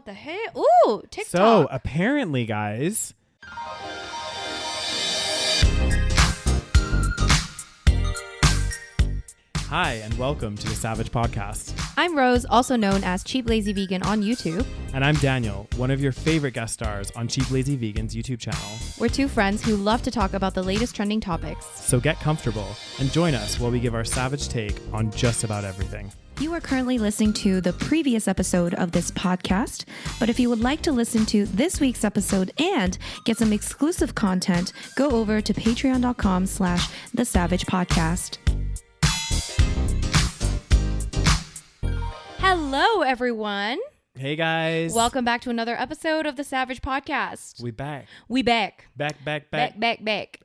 What the heck? Ooh, TikTok. So apparently, guys, hi and welcome to the SaVeg podcast. I'm Rose, also known as Cheap Lazy Vegan on YouTube. And I'm Daniel, one of your favorite guest stars on Cheap Lazy Vegan's YouTube channel. We're two friends who love to talk about the latest trending topics. So get comfortable and join us while we give our SaVeg take on just about everything. You are currently listening to the previous episode of this podcast, but if you would like to listen to this week's episode and get some exclusive content, go over to patreon.com/thesavagepodcast. Hello, everyone. Hey, guys. Welcome back to another episode of the SaVeg podcast. We back. We back. Back. Back.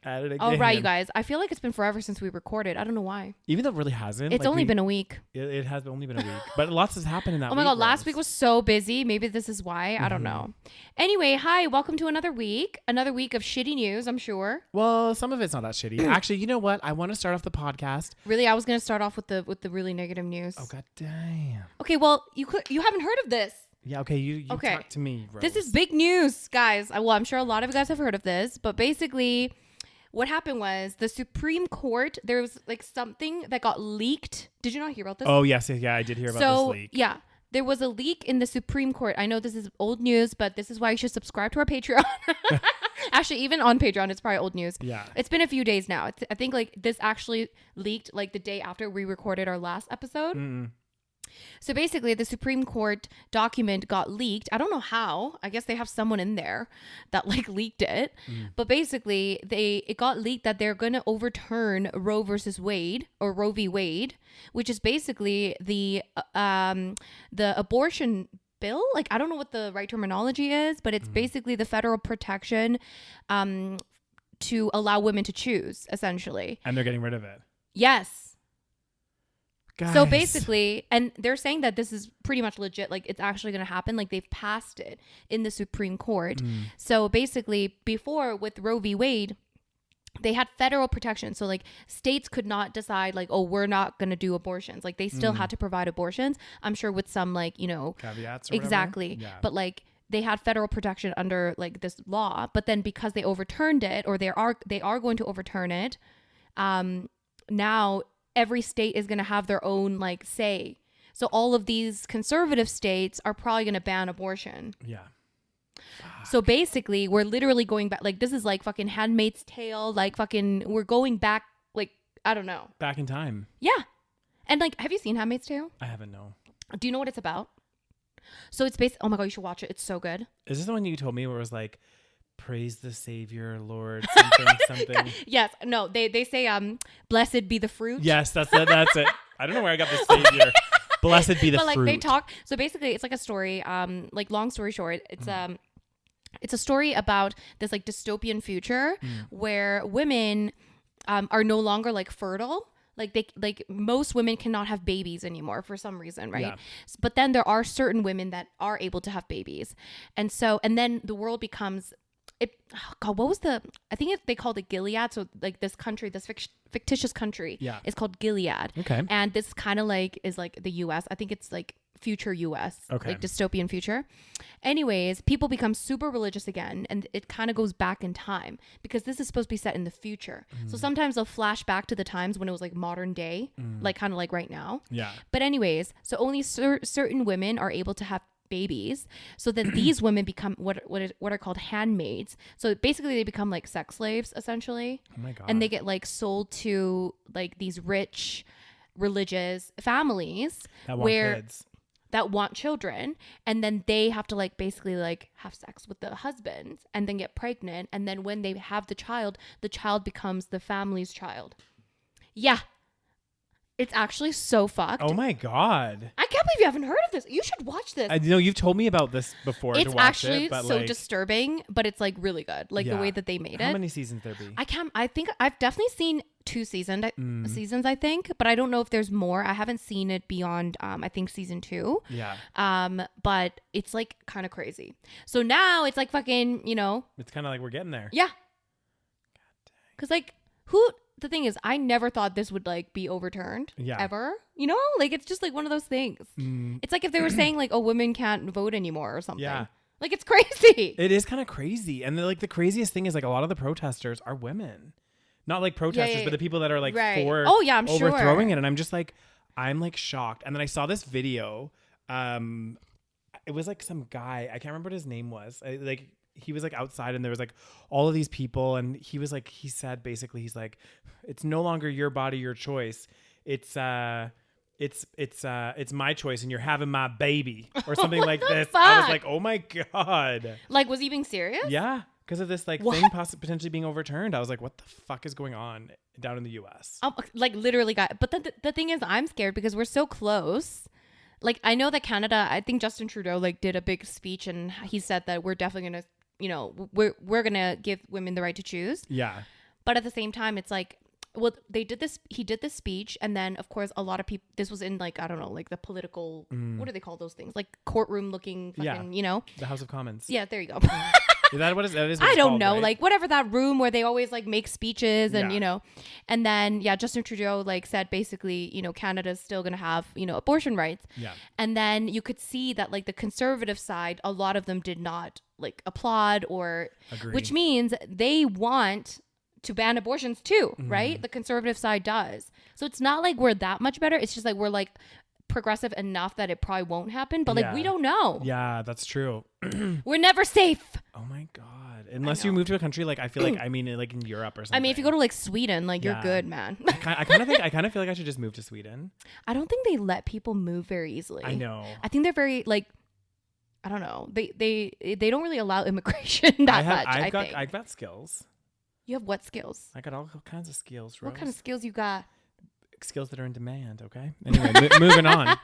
At it again. All right, you guys. I feel like it's been forever since we recorded. I don't know why. Even though it really hasn't. It's only been a week. It has only been a week. But lots has happened in that week. Oh my God, Rose. last week was so busy. Maybe this is why. I don't know. Anyway, hi. Welcome to another week. Another week of shitty news, I'm sure. Well, some of it's not that shitty. Actually, you know what? I want to start off the podcast. Really, I was going to start off with the really negative news. Oh, God damn. Okay, well, you haven't heard of this. Yeah, okay, you Okay. talk to me, Rose. This is big news, guys. Well, I'm sure a lot of you guys have heard of this, but basically what happened was the Supreme Court, there was like something that got leaked. Did you not hear about this? Oh, yes, yeah, I did hear about this leak. Yeah, there was a leak in the Supreme Court. I know this is old news, but this is why you should subscribe to our Patreon. Actually, even on Patreon, it's probably old news. Yeah. It's been a few days now. I think like this actually leaked like the day after we recorded our last episode. Mm-mm. So basically, the Supreme Court document got leaked. I don't know how. I guess they have someone in there that like leaked it. But basically, it got leaked that they're going to overturn Roe versus Wade or Roe v. Wade, which is basically the abortion bill. Like, I don't know what the right terminology is, but it's basically the federal protection to allow women to choose, essentially. And they're getting rid of it. Yes. Guys. So basically, and they're saying that this is pretty much legit, like it's actually going to happen, like they've passed it in the Supreme Court. So basically, before with Roe v. Wade, they had federal protection. So like states could not decide like, oh, we're not going to do abortions. Like they still had to provide abortions. I'm sure with some like, caveats or exactly. whatever? Yeah. But like they had federal protection under like this law. But then because they overturned it, or they are going to overturn it, now every state is going to have their own like say. So all of these conservative states are probably going to ban abortion. Yeah. So basically, we're literally going back. Like this is like fucking Handmaid's Tale. Like fucking, we're going back. Like I don't know. Back in time. Yeah. And like, have you seen Handmaid's Tale? I haven't, no. Do you know what it's about? So it's based. Oh my God, you should watch it. It's so good. Is this the one you told me where it was like, praise the Savior, Lord, something? Yes. No, they say, blessed be the fruit. Yes, that's it. That's it. I don't know where I got the Savior. Blessed be the but like fruit. they talk. So basically, it's like a story. Like long story short, it's a story about this like dystopian future where women are no longer like fertile. Like most women cannot have babies anymore for some reason, right? Yeah. But then there are certain women that are able to have babies, and then the world becomes. Oh God, what was I think they called it Gilead. So like this country, this fictitious country is called Gilead. Okay. And this kind of like is like the US. I think it's like future US, like dystopian future. Anyways, people become super religious again, and it kind of goes back in time because this is supposed to be set in the future. So sometimes they'll flash back to the times when it was like modern day, like kind of like right now. Yeah. But anyways, so only certain women are able to have babies, so then these women become what are called handmaids. So basically they become like sex slaves essentially. Oh my God. And they get like sold to like these rich religious families that want kids, that want children, and then they have to like basically like have sex with the husbands and then get pregnant, and then when they have the child becomes the family's child. Yeah. It's actually so fucked. Oh my God. I can't believe you haven't heard of this. You should watch this. I know you've told me about this before. It's to watch actually it, but so like, disturbing, but it's like really good. Like the way that they made it. How many seasons there be? I think I've definitely seen 2 seasons, I think, but I don't know if there's more. I haven't seen it beyond, I think season 2. Yeah. But it's like kind of crazy. So now it's like fucking, It's kind of like we're getting there. Yeah. God dang. Cause like who the thing is, I never thought this would like be overturned ever. You know, like it's just like one of those things. It's like if they were saying like, oh, women can't vote anymore or something. Yeah. Like it's crazy. It is kind of crazy. And the craziest thing is like a lot of the protesters are women. Not like protesters, but the people that are like for I'm overthrowing sure. it. And I'm just like, I'm like shocked. And then I saw this video. It was like some guy. I can't remember what his name was. He was like outside and there was like all of these people. And he was like, he said basically, he's like, it's no longer your body, your choice. It's my choice and you're having my baby or something like this. Fuck? I was like, oh my God. Like, was he being serious? Yeah. Because of this like thing potentially being overturned. I was like, what the fuck is going on down in the US? Like literally but the thing is, I'm scared because we're so close. Like, I know that Canada, I think Justin Trudeau like did a big speech and he said that we're definitely going to, you know, we're going to give women the right to choose. Yeah. But at the same time, it's like, well, he did this speech. And then, of course, a lot of people, this was in like, I don't know, like the political, what do they call those things? Like courtroom looking fucking, you know? The House of Commons. Yeah, there you go. Is that what that is? I don't called, know, right? like whatever that room where they always like make speeches and, you know, and then, Justin Trudeau like said basically, you know, Canada's still going to have, you know, abortion rights. Yeah. And then you could see that like the conservative side, a lot of them did not like applaud or, which means they want to ban abortions too, right? The conservative side does. So it's not like we're that much better. It's just like we're like progressive enough that it probably won't happen, but like we don't know. Yeah, that's true. We're never safe. Oh my God. Unless you move to a country like, I feel like, I mean, like in Europe or something. I mean, if you go to like Sweden, like you're good, man. I kind of feel like I should just move to Sweden. I don't think they let people move very easily. I know. I think they're very like, I don't know. They don't really allow immigration that much. I think I've got skills. You have what skills? I got all kinds of skills, Rose. What kind of skills you got? Skills that are in demand. Okay. Anyway, moving on.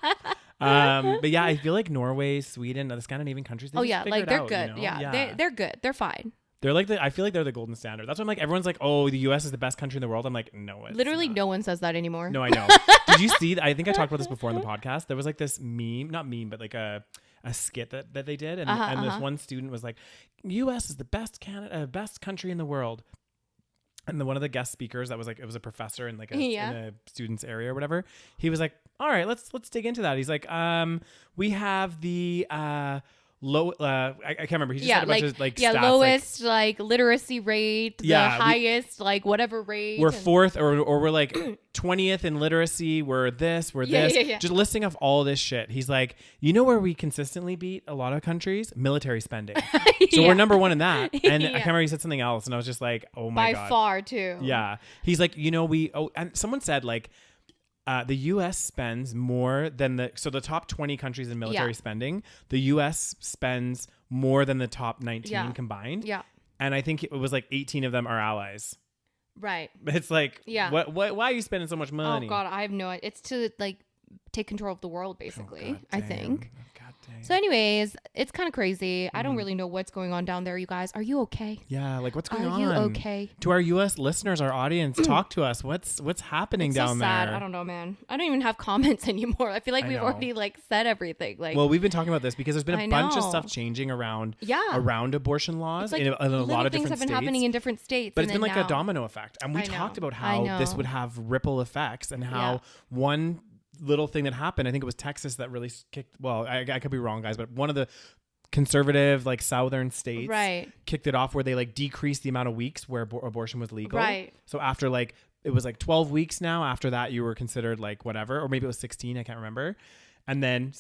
But yeah, I feel like Norway, Sweden, the Scandinavian countries. They like they're out, good. You know? Yeah, they're good. They're fine. They're like I feel like they're the golden standard. That's why I'm like, everyone's like, oh, the U.S. is the best country in the world. I'm like, no, it's literally not. No one says that anymore. No, I know. Did you see? I think I talked about this before in the podcast. There was like this not meme, but like a skit that they did, and this one student was like, U.S. is the best country in the world. And one of the guest speakers that was like, it was a professor in like in a student's area or whatever. He was like, all right, let's dig into that. He's like, we have the low, I can't remember. He just said a bunch of like stats, lowest like literacy rate, the highest like whatever rate. We're fourth or we're like 20th in literacy. We're this. Just listing off all this shit. He's like, you know where we consistently beat a lot of countries? Military spending. So we're number one in that. And I can't remember, he said something else. And I was just like, oh my God. By far too. Yeah. He's like, you know, and someone said like, the U.S. spends more than the top 20 countries in military spending. The U.S. spends more than the top 19 combined. Yeah. And I think it was like 18 of them are allies. Right. It's like, what? Why are you spending so much money? Oh God, I have no idea. It's to like take control of the world, basically. I think. God dang. So, anyways, it's kind of crazy. I don't really know what's going on down there. You guys, are you okay? Yeah, like what's going on? Are you okay? To our U.S. listeners, our audience, talk to us. What's happening it's down so sad. there? I don't know, man. I don't even have comments anymore. I feel like we've already like said everything. Like, well, we've been talking about this because there's been a bunch of stuff changing around abortion laws like in a lot of different things have been happening in different states, but it's been like a domino effect. And we talked about how this would have ripple effects and how one little thing that happened, I think it was Texas that really kicked, well, I could be wrong, guys, but one of the conservative like southern states kicked it off where they like decreased the amount of weeks where abortion was legal. Right. So after like, it was like 12 weeks now, after that you were considered like whatever, or maybe it was 16, I can't remember. And then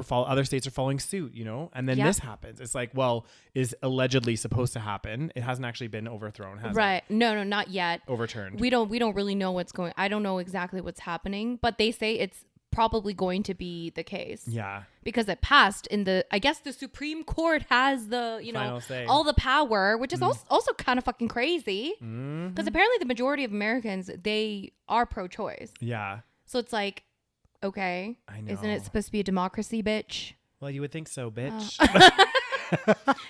other states are following suit, you know? And then this happens. It's like, well, is allegedly supposed to happen. It hasn't actually been overthrown, has it? No, not yet. Overturned. We don't really know what's going. I don't know exactly what's happening, but they say it's probably going to be the case. Yeah. Because it passed I guess the Supreme Court has the, you know, all the power, which is also kind of fucking crazy. Because apparently the majority of Americans, they are pro-choice. Yeah. So it's like, okay, I know. Isn't it supposed to be a democracy, bitch? Well, you would think so, bitch.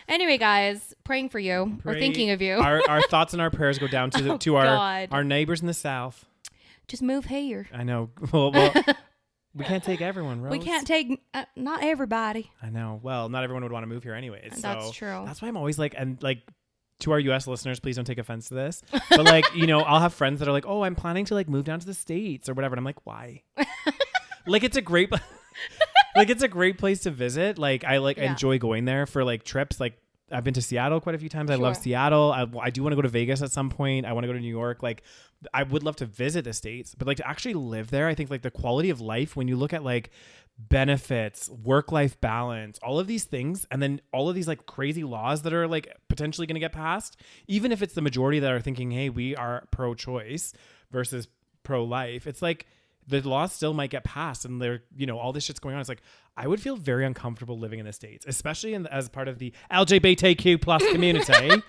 Anyway, guys, praying for you or thinking of you. Our thoughts and our prayers go down to our neighbors in the South. Just move here. I know. Well, we can't take everyone, Rose. We can't take not everybody. I know. Well, not everyone would want to move here anyways. That's true. That's why I'm always like, and like, to our US listeners, please don't take offense to this. But like, you know, I'll have friends that are like, oh, I'm planning to like move down to the States or whatever. And I'm like, why? Like, it's a great, like, it's a great place to visit. Like, I enjoy going there for like trips. Like, I've been to Seattle quite a few times. I love Seattle. I do want to go to Vegas at some point. I want to go to New York. Like, I would love to visit the States, but like to actually live there, I think like the quality of life, when you look at like benefits, work-life balance, all of these things, and then all of these like crazy laws that are like potentially going to get passed, even if it's the majority that are thinking, hey, we are pro-choice versus pro-life, it's like the laws still might get passed, and they're, you know, all this shit's going on. It's like, I would feel very uncomfortable living in the States, especially as part of the LGBTQ plus community.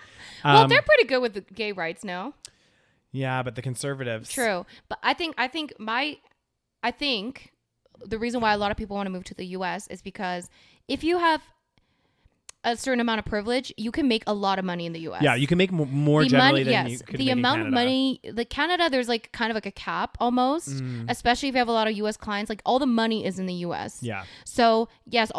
Well, they're pretty good with the gay rights now. Yeah, but the conservatives. True. But I think the reason why a lot of people want to move to the US is because if you have a certain amount of privilege, you can make a lot of money in the US. Yeah, you can make more generally than you could make in Canada. The amount of money, like Canada, there's like kind of like a cap almost, especially if you have a lot of US clients. Like all the money is in the US. Yeah. So yes,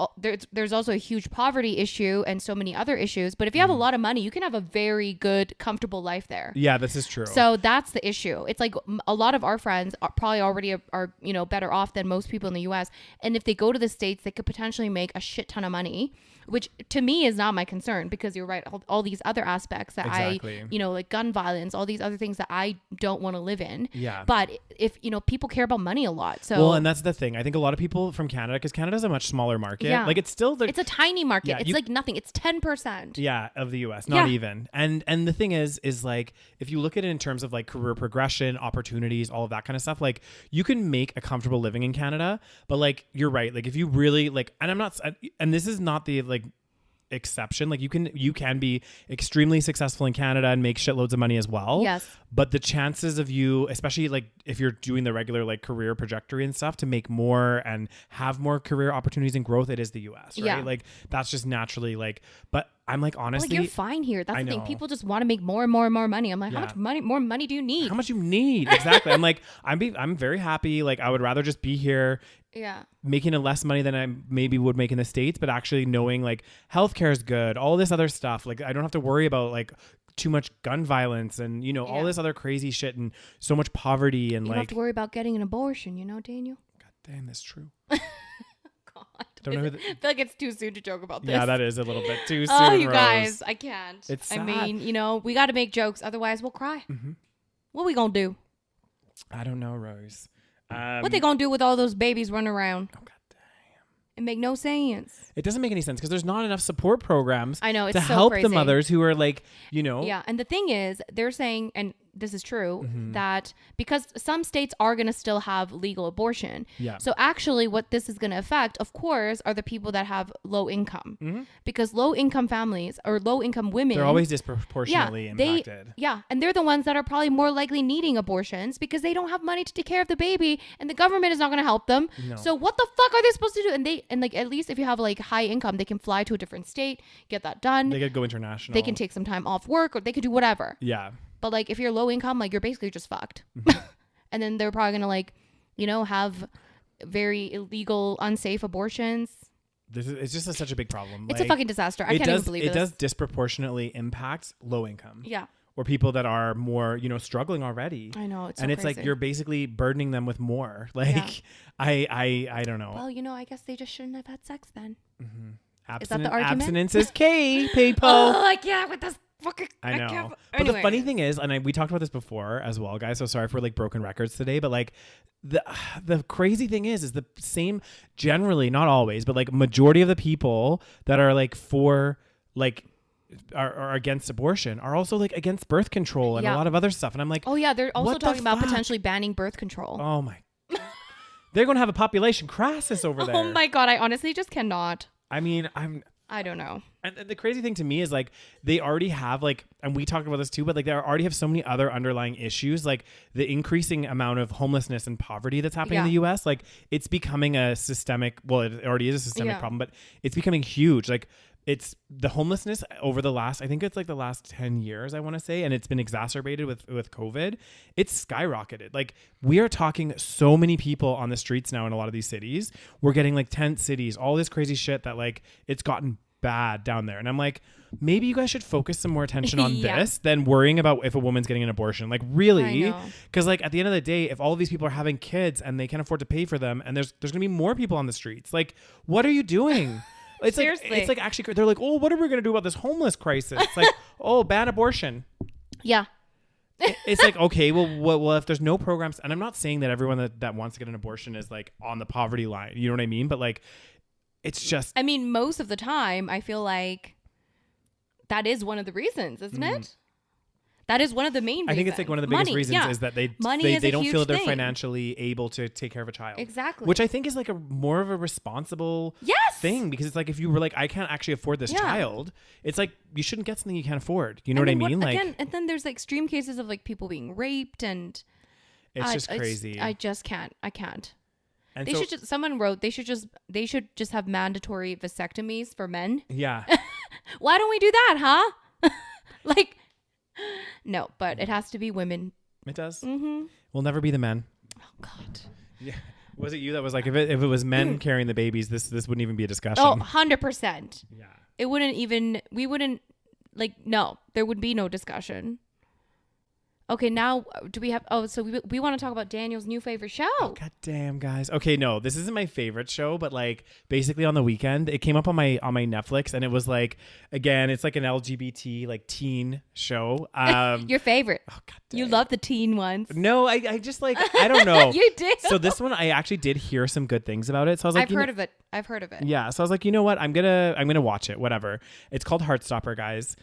there's also a huge poverty issue and so many other issues. But if you have a lot of money, you can have a very good, comfortable life there. Yeah, this is true. So that's the issue. It's like a lot of our friends are probably already are you know, better off than most people in the US. And if they go to the States, they could potentially make a shit ton of money, which to me is not my concern, because you're right. All these other aspects that exactly. you know, like gun violence, all these other things that I don't want to live in. Yeah. But if, you know, people care about money a lot. So, well, and that's the thing. I think a lot of people from Canada, because Canada's a much smaller market. Yeah. Like it's still it's a tiny market. Yeah, it's like nothing. It's 10%. Yeah, of the US, not even. And the thing is like, if you look at it in terms of like career progression, opportunities, all of that kind of stuff, like you can make a comfortable living in Canada. But like, you're right. Like if you really like, and this is not the like exception, like you can be extremely successful in Canada and make shitloads of money as well. Yes. But the chances of you, especially like if you're doing the regular like career trajectory and stuff, to make more and have more career opportunities and growth, it is the US, right? Yeah. Like that's just naturally like, but I'm like, honestly, you're fine here. That's the thing. People just want to make more and more and more money. I'm like, how much more money do you need? How much you need? Exactly. I'm like, I'm very happy. Like I would rather just be here. Yeah. Making a less money than I maybe would make in the States, but actually knowing like healthcare is good, all this other stuff. Like I don't have to worry about like too much gun violence and, you know, all this other crazy shit and so much poverty and you don't have to worry about getting an abortion, you know, Daniel? God damn, that's true. God. I feel like it's too soon to joke about this. Yeah, that is a little bit too soon. Oh, you Rose. guys, I can't. It's sad. I mean, you know, we got to make jokes, otherwise we'll cry. Mm-hmm. What we gonna do? I don't know, Rose. What they gonna do with all those babies running around? Oh, God damn. It make no sense. It doesn't make any sense because there's not enough support programs. I know, it's to so help crazy. the mothers who are like, you know. Yeah, and the thing is, they're saying, and this is true, that because some states are going to still have legal abortion. Yeah. So actually what this is going to affect, of course, are the people that have low income. Because low income families or low income women, they're always disproportionately impacted. And they're the ones that are probably more likely needing abortions because they don't have money to take care of the baby and the government is not going to help them. No. So what the fuck are they supposed to do? And like at least if you have like high income, they can fly to a different state, get that done. They could go international. They can take some time off work or they could do whatever. Yeah. But like if you're low income, like you're basically just fucked. And then they're probably gonna like, you know, have very illegal, unsafe abortions. It's just such a big problem. It's a fucking disaster. I can't even believe it. It does disproportionately impact low income. Yeah. Or people that are more, you know, struggling already. I know. It's and so it's crazy. like you're basically burdening them with more. Like I don't know. Well, you know, I guess they just shouldn't have had sex then. Is that the argument? Abstinence is key, people. Oh, I can't with this fucking. I know. But anyway. the funny thing is, and we talked about this before as well, guys. So sorry for like broken records today, but like the crazy thing is the same. Generally, not always, but like majority of the people that are like for like. Are against abortion are also like against birth control and a lot of other stuff. And I'm like, oh yeah, they're also talking about potentially banning birth control. Oh my. They're going to have a population crisis over there. Oh my God. I honestly just cannot. I mean, I don't know. And the crazy thing to me is like they already have like, and we talked about this too, but like they already have so many other underlying issues, like the increasing amount of homelessness and poverty that's happening in the US. Like it's becoming a systemic, well, it already is a systemic problem, but it's becoming huge. Like it's the homelessness over the last, I think it's like the last 10 years, I want to say, and it's been exacerbated with COVID. It's skyrocketed. Like we are talking so many people on the streets now in a lot of these cities. We're getting like tent cities, all this crazy shit that like it's gotten bad down there. And I'm like, maybe you guys should focus some more attention on this than worrying about if a woman's getting an abortion. Like, really? Because like at the end of the day, if all of these people are having kids and they can't afford to pay for them, and there's going to be more people on the streets, like, what are you doing? It's Seriously. Like, it's like actually, they're like, oh, what are we going to do about this homeless crisis? It's like, oh, ban abortion. Yeah. It's like, okay, well, if there's no programs, and I'm not saying that everyone that wants to get an abortion is like on the poverty line, you know what I mean? But like, it's just, I mean, most of the time, I feel like that is one of the reasons, isn't it? That is one of the main reasons. I think it's like one of the biggest reasons is that they don't feel they're financially able to take care of a child. Exactly. Which I think is like a more of a responsible thing, because it's like, if you were like, I can't actually afford this child, it's like, you shouldn't get something you can't afford. You know what I mean? Like, again, and then there's like extreme cases of like people being raped, and it's just crazy. I just can't. I can't. And they should just, someone wrote, they should just have mandatory vasectomies for men. Yeah. Why don't we do that, huh? Like, no, but it has to be women. It does. Mm-hmm. We'll never be the men. Oh God. Yeah. Was it you that was like, if it was men carrying the babies, this wouldn't even be a discussion? Oh, 100%. Yeah. It wouldn't even, we wouldn't, like, no, there would be no discussion. Okay, now do we have? Oh, so we want to talk about Daniel's new favorite show. Oh, God damn, guys. Okay, no, this isn't my favorite show, but like basically on the weekend, it came up on my Netflix, and it was like, again, it's like an LGBT like teen show. Your favorite? Oh, God damn. You love the teen ones. No, I just like, I don't know. You did. So this one, I actually did hear some good things about it. So I was like, I've heard of it. Yeah. So I was like, you know what? I'm gonna watch it. Whatever. It's called Heartstopper, guys.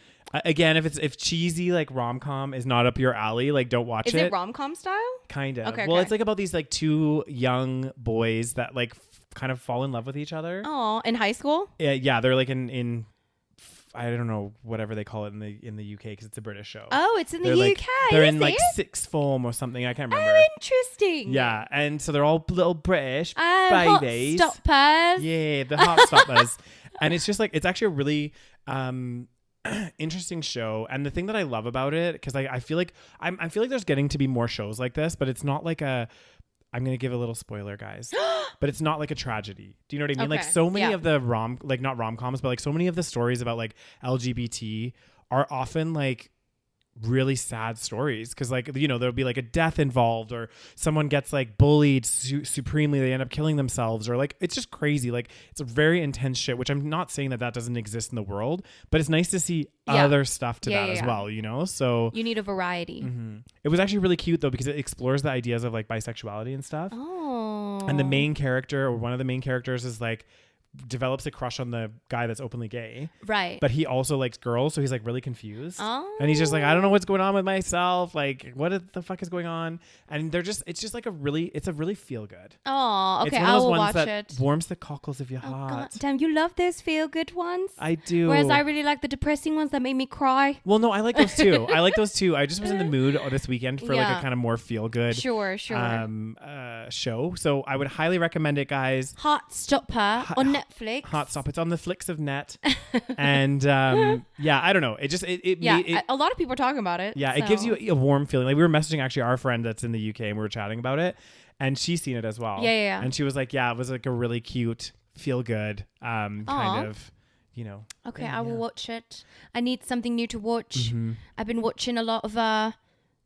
Again, if cheesy like rom-com is not up your alley, like don't watch it. Is it rom-com style? Kind of. Okay. Well, it's like about these like two young boys that like kind of fall in love with each other. Oh, in high school? Yeah, they're like in I don't know, whatever they call it in the UK, because it's a British show. Oh, it's in the UK. They're in like sixth form or something. I can't remember. Oh, interesting. Yeah, and so they're all little British babies. Heartstoppers. Yeah, the Heartstoppers. And it's just like, it's actually a really interesting show. And the thing that I love about it, because I feel like I feel like there's getting to be more shows like this, but it's not like I'm going to give a little spoiler, guys, but it's not like a tragedy. Do you know what I mean? Okay. Like so many of the not rom-coms, but like so many of the stories about like LGBT are often like really sad stories, because like, you know, there'll be like a death involved, or someone gets like bullied supremely, they end up killing themselves, or like, it's just crazy. Like, it's a very intense shit, which I'm not saying that doesn't exist in the world, but it's nice to see other stuff to that as well, you know? So you need a variety. Mm-hmm. It was actually really cute though, because it explores the ideas of like bisexuality and stuff. Oh. And the main character, or one of the main characters, is like develops a crush on the guy that's openly gay, right? But he also likes girls, so he's like really confused. Oh. And he's just like, I don't know what's going on with myself, like what the fuck is going on? And it's just like a really feel good. Oh, okay, I will watch it. Warms the cockles of your heart. God damn, you love those feel good ones. I do. Whereas I really like the depressing ones that make me cry. Well, no, I like those too. I just was in the mood this weekend for like a kind of more feel good sure show, so I would highly recommend it, guys. Heartstopper on Netflix. Heartstopper. It's on the flicks of net. And yeah, I don't know. A lot of people are talking about it. Yeah, it gives you a warm feeling. Like, we were messaging actually our friend that's in the UK, and we were chatting about it, and she's seen it as well. Yeah. And she was like, yeah, it was like a really cute, feel good kind of, you know. Okay, I will watch it. I need something new to watch. Mm-hmm. I've been watching a lot of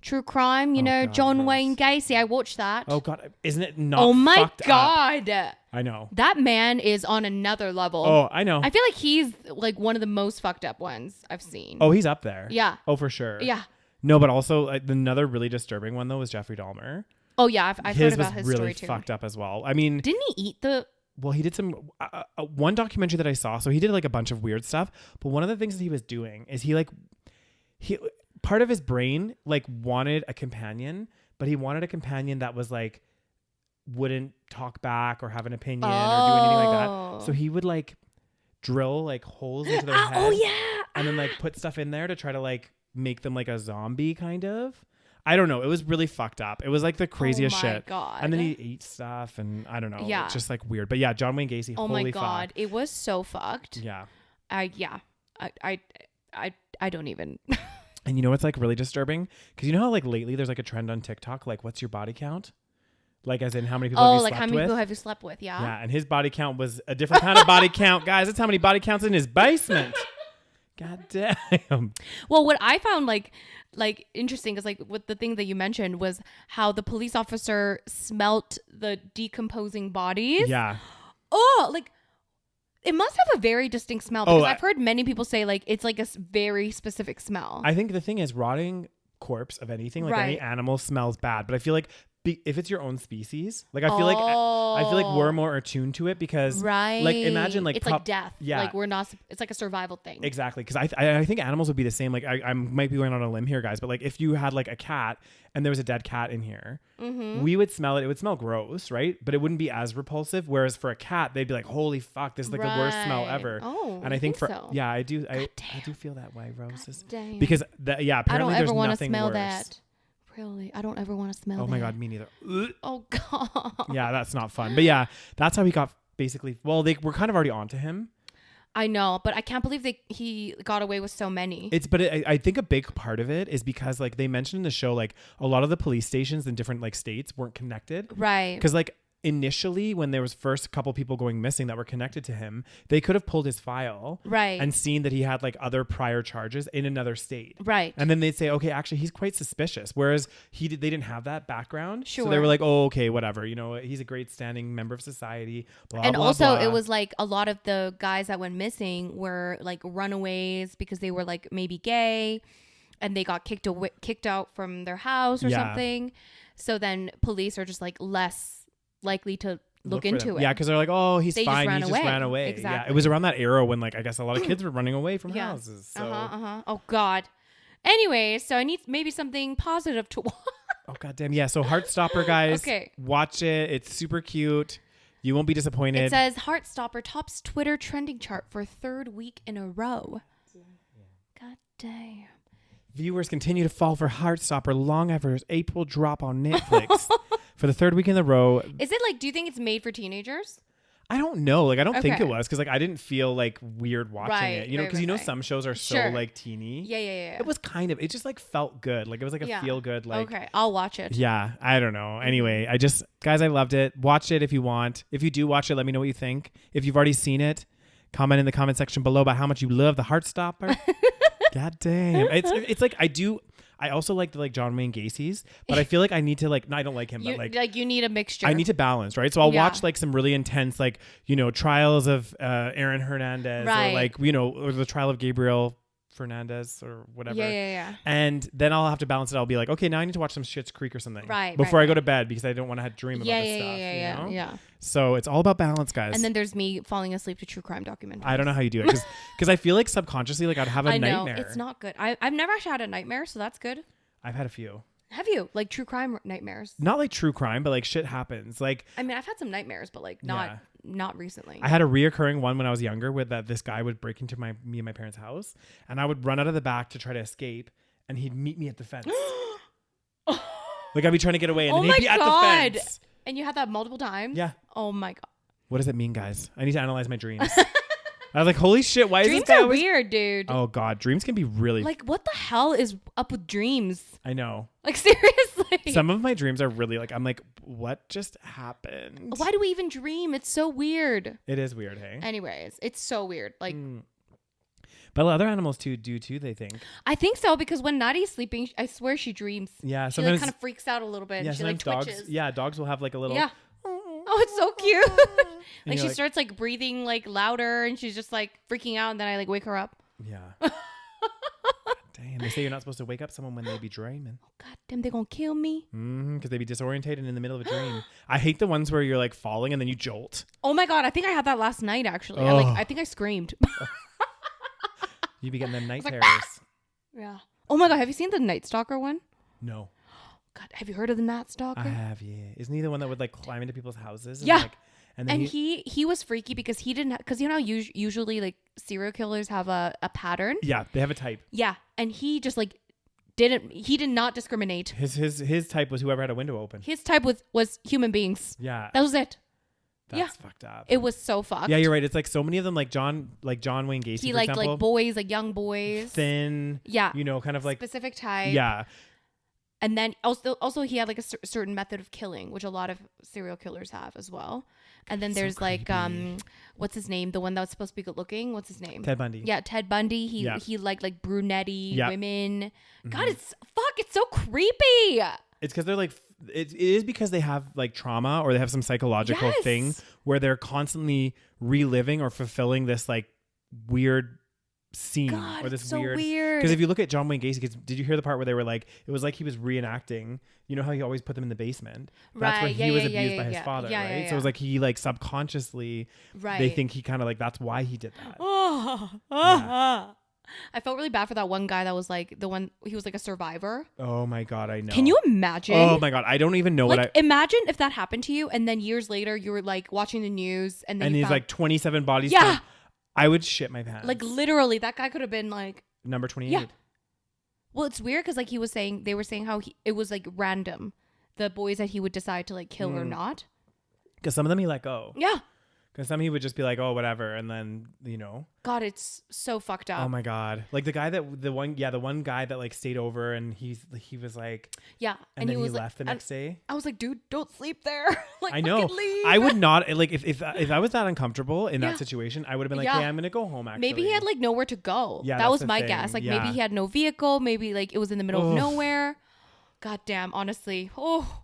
true crime, John Wayne Gacy. I watched that. Oh God, isn't it not? Oh my God. Up? I know. That man is on another level. Oh, I know. I feel like he's like one of the most fucked up ones I've seen. Oh, he's up there. Yeah. Oh, for sure. Yeah. No, but also another really disturbing one though was Jeffrey Dahmer. Oh yeah, I've heard about his really story too. Fucked up as well. I mean, didn't he eat the? Well, he did some one documentary that I saw. So he did like a bunch of weird stuff. But one of the things that he was doing is he part of his brain like wanted a companion, but he wanted a companion that was like wouldn't talk back or have an opinion or do anything like that. So he would like drill like holes into their head. Oh yeah. And then like put stuff in there to try to like make them like a zombie kind of. I don't know. It was really fucked up. It was like the craziest shit. God. And then he ate stuff and I don't know. Yeah. It's just like weird. But yeah, John Wayne Gacy. Oh holy my God. Fuck. It was so fucked. Yeah. I don't even. And you know what's like really disturbing? Because you know how like lately there's like a trend on TikTok, like what's your body count? Like as in how many people have you slept with? How many people have you slept with? Yeah. Yeah, and his body count was a different kind of body count. Guys, that's how many body counts in his basement. God damn. Well, what I found like interesting is like what the thing that you mentioned was how the police officer smelt the decomposing bodies. Yeah. Oh, like it must have a very distinct smell because I've heard many people say like it's like a very specific smell. I think the thing is rotting corpse of anything, like any animal smells bad, but I feel like if it's your own species, like I feel like we're more attuned to it because like imagine like it's like death. Yeah, like we're not. It's like a survival thing. Exactly, because I think animals would be the same. Like I might be going on a limb here, guys, but like if you had like a cat and there was a dead cat in here, we would smell it. It would smell gross, right? But it wouldn't be as repulsive. Whereas for a cat, they'd be like, "Holy fuck, this is like the worst smell ever." Oh, and I think so. Yeah, I do. I do feel that way, Roses. Damn. Because apparently there's nothing smell worse. That. Really, I don't ever want to smell that. Oh my god, me neither. Oh god. Yeah, that's not fun. But yeah, that's how he got basically. Well, they were kind of already onto him. I know, but I can't believe he got away with so many. I think a big part of it is because like they mentioned in the show, like a lot of the police stations in different like states weren't connected. Right. Because like initially when there was first a couple people going missing that were connected to him, they could have pulled his file and seen that he had like other prior charges in another state. Right. And then they'd say, okay, actually he's quite suspicious. Whereas they didn't have that background. Sure. So they were like, oh, okay, whatever. You know, he's a great standing member of society. Blah, and blah, also blah. It was like a lot of the guys that went missing were like runaways because they were like maybe gay and they got kicked out from their house or something. So then police are just like less likely to look into it. Yeah, because they're like, oh, he's fine. He just ran away. Exactly. Yeah, it was around that era when like I guess a lot of kids were running away from houses. So. Oh god. Anyway, so I need maybe something positive to watch. Oh goddamn. Yeah. So Heartstopper, guys. Okay. Watch it. It's super cute. You won't be disappointed. It says Heartstopper tops Twitter trending chart for third week in a row. God damn. Viewers continue to fall for Heartstopper long after its April drop on Netflix. For the third week in a row. Is it like, do you think it's made for teenagers? I don't know. Like, I don't think it was because like I didn't feel like weird watching it. You know, because some shows are so like teeny. Yeah. It was kind of. It just like felt good. Like it was like a feel good. Like okay, I'll watch it. Yeah, I don't know. Anyway, guys, I loved it. Watch it if you want. If you do watch it, let me know what you think. If you've already seen it, comment in the comment section below about how much you love the Heartstopper. God damn, it's like I also like the like John Wayne Gacy's, but I feel like I need to like, no, I don't like him, but like you need a mixture. I need to balance, right? So I'll watch like some really intense, like, you know, trials of Aaron Hernandez or like, you know, or the trial of Gabriel Fernandez or whatever. Yeah. And then I'll have to balance it. I'll be like, okay, now I need to watch some Schitt's Creek or something before I go to bed because I don't want to dream about this stuff. Yeah. So it's all about balance, guys. And then there's me falling asleep to true crime documentaries. I don't know how you do it because I feel like subconsciously like I'd have a nightmare. It's not good. I've never actually had a nightmare, so that's good. I've had a few. Have you? Like true crime nightmares? Not like true crime, but like shit happens. Like I mean, I've had some nightmares, but like not recently. I had a reoccurring one when I was younger with that this guy would break into me and my parents' house and I would run out of the back to try to escape and he'd meet me at the fence. Like I'd be trying to get away and then he'd be at the fence. And you had that multiple times? Yeah. Oh my god. What does it mean, guys? I need to analyze my dreams. I was like, holy shit, why is this guy Dreams are weird, dude. Oh god, dreams can be really like what the hell is up with dreams? I know. Like seriously. Some of my dreams are really like I'm like, what just happened? Why do we even dream? It's so weird. It is weird, hey? Anyways, it's so weird. Like But other animals do too, they think. I think so because when Nadi's sleeping, I swear she dreams. Yeah, she like kind of freaks out a little bit. Yeah, and she like twitches. Dogs. Yeah, dogs will have like a little. Yeah. Oh, it's so cute. Like she like, starts like breathing like louder, and she's just like freaking out, and then I like wake her up. Yeah. Damn, they say you're not supposed to wake up someone when they be dreaming. Oh, God damn, they're gonna kill me. Because they be disorientated in the middle of a dream. I hate the ones where you're like falling and then you jolt. Oh my god, I think I had that last night actually. I think I screamed. You be getting them night terrors. Yeah. Oh my god, have you seen the Night Stalker one? No. God, have you heard of the Night Stalker? I have, yeah. Isn't he the one that would like climb into people's houses? Yeah. And he was freaky because he didn't because you know usually like serial killers have a pattern. Yeah, they have a type. Yeah, and he just like did not discriminate. His type was whoever had a window open. His type was human beings. Yeah. That was it. That's fucked up. It was so fucked. Yeah, you're right. It's like so many of them, like John Wayne Gacy. He for example, like boys, like young boys. Thin. Yeah. You know, kind of like specific type. Yeah. Specific type. Yeah. Yeah. And then also he had like a certain method of killing, which a lot of serial killers have as well. And then there's like what's his name? The one that was supposed to be good looking. What's his name? Ted Bundy. Yeah, Ted Bundy. He liked like brunetti women. God, it's so creepy. It's because they're like it is because they have like trauma or they have some psychological thing where they're constantly reliving or fulfilling this like weird scene or this so weird. Because if you look at John Wayne Gacy, did you hear the part where they were like, it was like he was reenacting, you know how he always put them in the basement? That's where he was abused by his father, right? So it was like he like subconsciously, they think he kind of like, that's why he did that. I felt really bad for that one guy that was like he was like a survivor. Oh my God, I know. Can you imagine? Oh my God, I don't even know like, imagine if that happened to you and then years later you were like watching the news and then he's like 27 bodies. Yeah. I would shit my pants. Like literally, that guy could have been like number 28. Yeah. Well, it's weird because like they were saying how it was like random, the boys that he would decide to like kill or not. Because some of them he let go. Yeah. Because some he would just be like, oh, whatever, and then God, it's so fucked up. Oh my God, like the one guy that like stayed over and he was like, and then he was left the next day. I was like, dude, don't sleep there. Like, I know. leave. I would not like if I was that uncomfortable in that situation, I would have been like, hey, I'm gonna go home. Actually, maybe he had like nowhere to go. Yeah, that was my guess. Like maybe he had no vehicle. Maybe like it was in the middle of nowhere. God damn, honestly. Oh.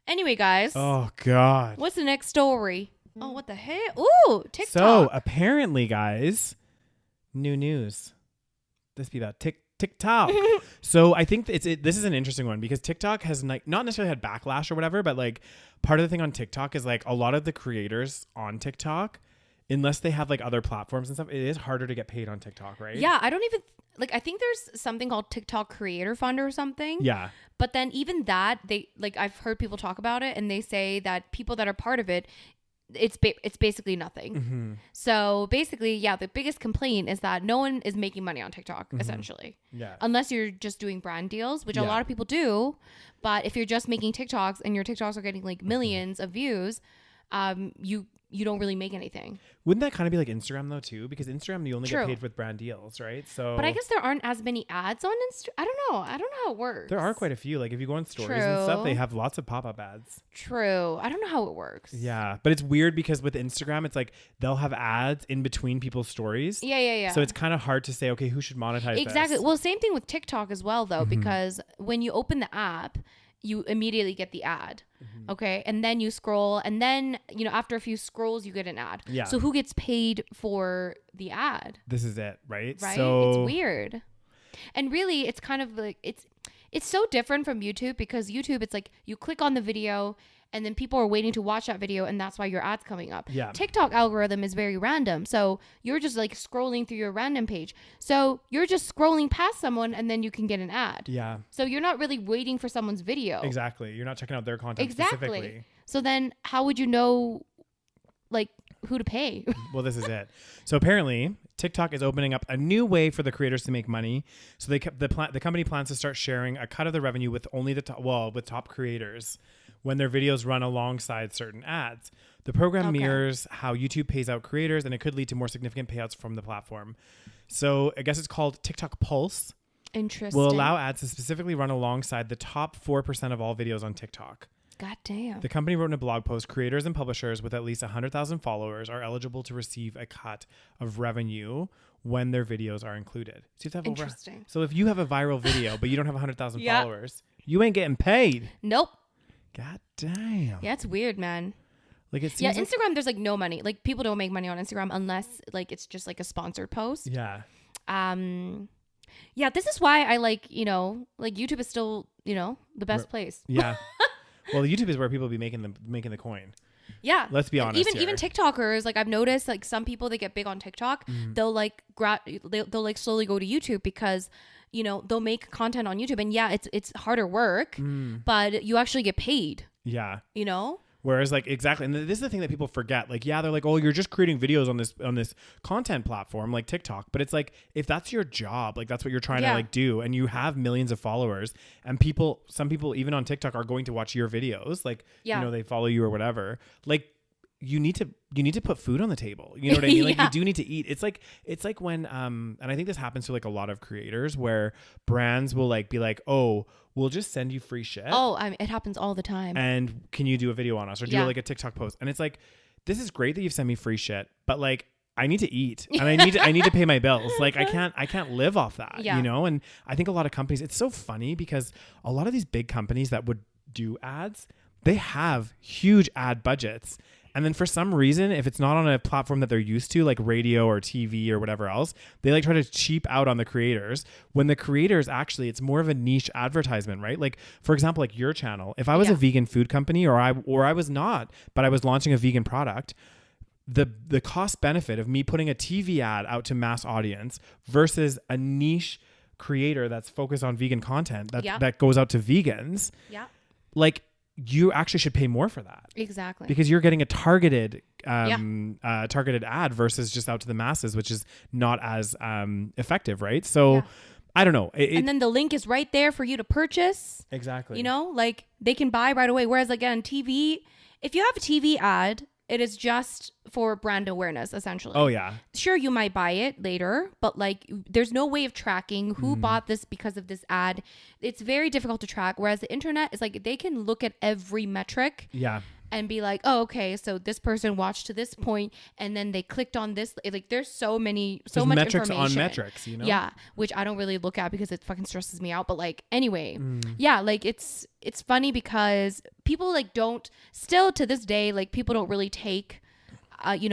Anyway, guys. Oh God. What's the next story? Oh, what the heck? Ooh, TikTok. So apparently, guys, new news. This be about TikTok. So I think this is an interesting one because TikTok has like not necessarily had backlash or whatever, but like part of the thing on TikTok is like a lot of the creators on TikTok, unless they have like other platforms and stuff, it is harder to get paid on TikTok, right? Yeah, I don't even like. I think there's something called TikTok Creator Fund or something. Yeah. But then even that, they like I've heard people talk about it, and they say that people that are part of it. It's basically nothing. Mm-hmm. So basically, the biggest complaint is that no one is making money on TikTok, essentially. Yeah. Unless you're just doing brand deals, which a lot of people do. But if you're just making TikToks and your TikToks are getting like millions of views, you don't really make anything. Wouldn't that kind of be like Instagram though too? Because Instagram, you only get paid with brand deals, right? So, but I guess there aren't as many ads on Instagram. I don't know how it works. There are quite a few. Like if you go on stories and stuff, they have lots of pop-up ads. True. I don't know how it works. Yeah, but it's weird because with Instagram, it's like they'll have ads in between people's stories. Yeah. So it's kind of hard to say, okay, who should monetize exactly. this? Well, same thing with TikTok as well, though, because when you open the app, you immediately get the ad. Okay. And then you scroll and then, after a few scrolls, you get an ad. Yeah. So who gets paid for the ad? This is it, right? Right. So it's weird. And really it's kind of like, it's so different from YouTube because YouTube, it's like you click on the video and then people are waiting to watch that video and that's why your ad's coming up. Yeah. TikTok algorithm is very random. So you're just like scrolling through your random page. So you're just scrolling past someone and then you can get an ad. Yeah. So you're not really waiting for someone's video. Exactly. You're not checking out their content specifically. So then how would you know like who to pay? Well, this is it. So apparently TikTok is opening up a new way for the creators to make money. So the company plans to start sharing a cut of the revenue with only with top creators when their videos run alongside certain ads. The program mirrors how YouTube pays out creators, and it could lead to more significant payouts from the platform. So I guess it's called TikTok Pulse. Interesting. Will allow ads to specifically run alongside the top 4% of all videos on TikTok. God damn. The company wrote in a blog post, creators and publishers with at least 100,000 followers are eligible to receive a cut of revenue when their videos are included. So, interesting. So if you have a viral video, but you don't have 100,000 followers, you ain't getting paid. Nope. God damn. Yeah, it's weird, man. Like it seems Instagram, there's like no money. Like people don't make money on Instagram unless like it's just like a sponsored post. Yeah. Yeah, this is why I like YouTube is still, the best place. Yeah. Well, YouTube is where people be making the coin. Yeah. Let's be honest. Even TikTokers, like I've noticed like some people that get big on TikTok, they'll like they'll like slowly go to YouTube because they'll make content on YouTube and it's harder work, but you actually get paid. Yeah. Whereas like exactly, and this is the thing that people forget. Like, they're like, oh, you're just creating videos on this content platform like TikTok, but it's like if that's your job, like that's what you're trying to like do, and you have millions of followers, and some people even on TikTok are going to watch your videos, like they follow you or whatever. Like, you need to put food on the table. You know what I mean? Like Yeah. you do need to eat. It's like when and I think this happens to like a lot of creators where brands will like be like, oh, we'll just send you free shit. Oh, it happens all the time. And can you do a video on us or do like a TikTok post? And it's like, this is great that you've sent me free shit, but like I need to eat and I need to pay my bills. Like I can't live off that, you know? And I think a lot of companies, it's so funny because a lot of these big companies that would do ads, they have huge ad budgets. And then for some reason, if it's not on a platform that they're used to, like radio or TV or whatever else, they like try to cheap out on the creators when the creators actually, it's more of a niche advertisement, right? Like for example, like your channel, if I was a vegan food company or I was not, but I was launching a vegan product, the cost benefit of me putting a TV ad out to mass audience versus a niche creator that's focused on vegan content that goes out to vegans. Yeah. Like you actually should pay more for that. Exactly. Because you're getting a targeted ad versus just out to the masses, which is not as effective, right? So I don't know. And then the link is right there for you to purchase. Exactly. You know, like they can buy right away. Whereas again, TV, if you have a TV ad, it is just for brand awareness, essentially. Oh, yeah. Sure, you might buy it later, but like there's no way of tracking who bought this because of this ad. It's very difficult to track. Whereas the internet is like they can look at every metric. Yeah. And be like, oh, okay, so this person watched to this point and then they clicked on this. Like there's so much metrics information. On metrics, you know? Yeah, which I don't really look at because it fucking stresses me out. But like, anyway, yeah, like it's funny because people like don't, still to this day, like people don't really take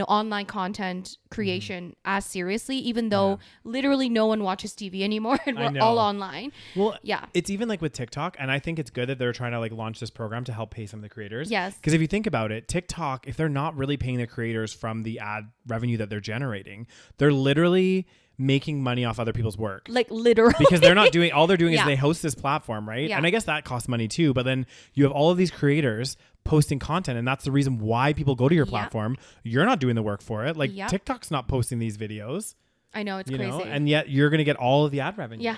online content creation as seriously, even though literally no one watches TV anymore and we're all online. Well, yeah, it's even like with TikTok, and I think it's good that they're trying to like launch this program to help pay some of the creators. Yes. Because if you think about it, TikTok, if they're not really paying the creators from the ad revenue that they're generating, they're literally making money off other people's work. Like literally. Because they're not doing, all they're doing is they host this platform, right? Yeah. And I guess that costs money too, but then you have all of these creators posting content, and that's the reason why people go to your platform. You're not doing the work for it. Like TikTok's not posting these videos. I know, it's crazy. And yet you're going to get all of the ad revenue. Yeah.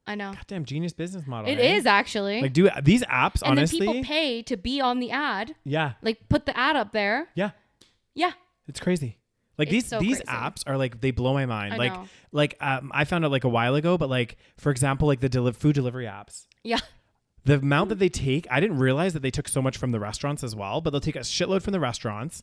I know. Goddamn genius business model. It is actually. Like do these apps, and honestly. And then people pay to be on the ad. Yeah. Like put the ad up there. Yeah. Yeah. It's crazy. Like these apps are like, they blow my mind. I found out like a while ago, but like, for example, like the food delivery apps. Yeah. The amount that they take, I didn't realize that they took so much from the restaurants as well, but they'll take a shitload from the restaurants,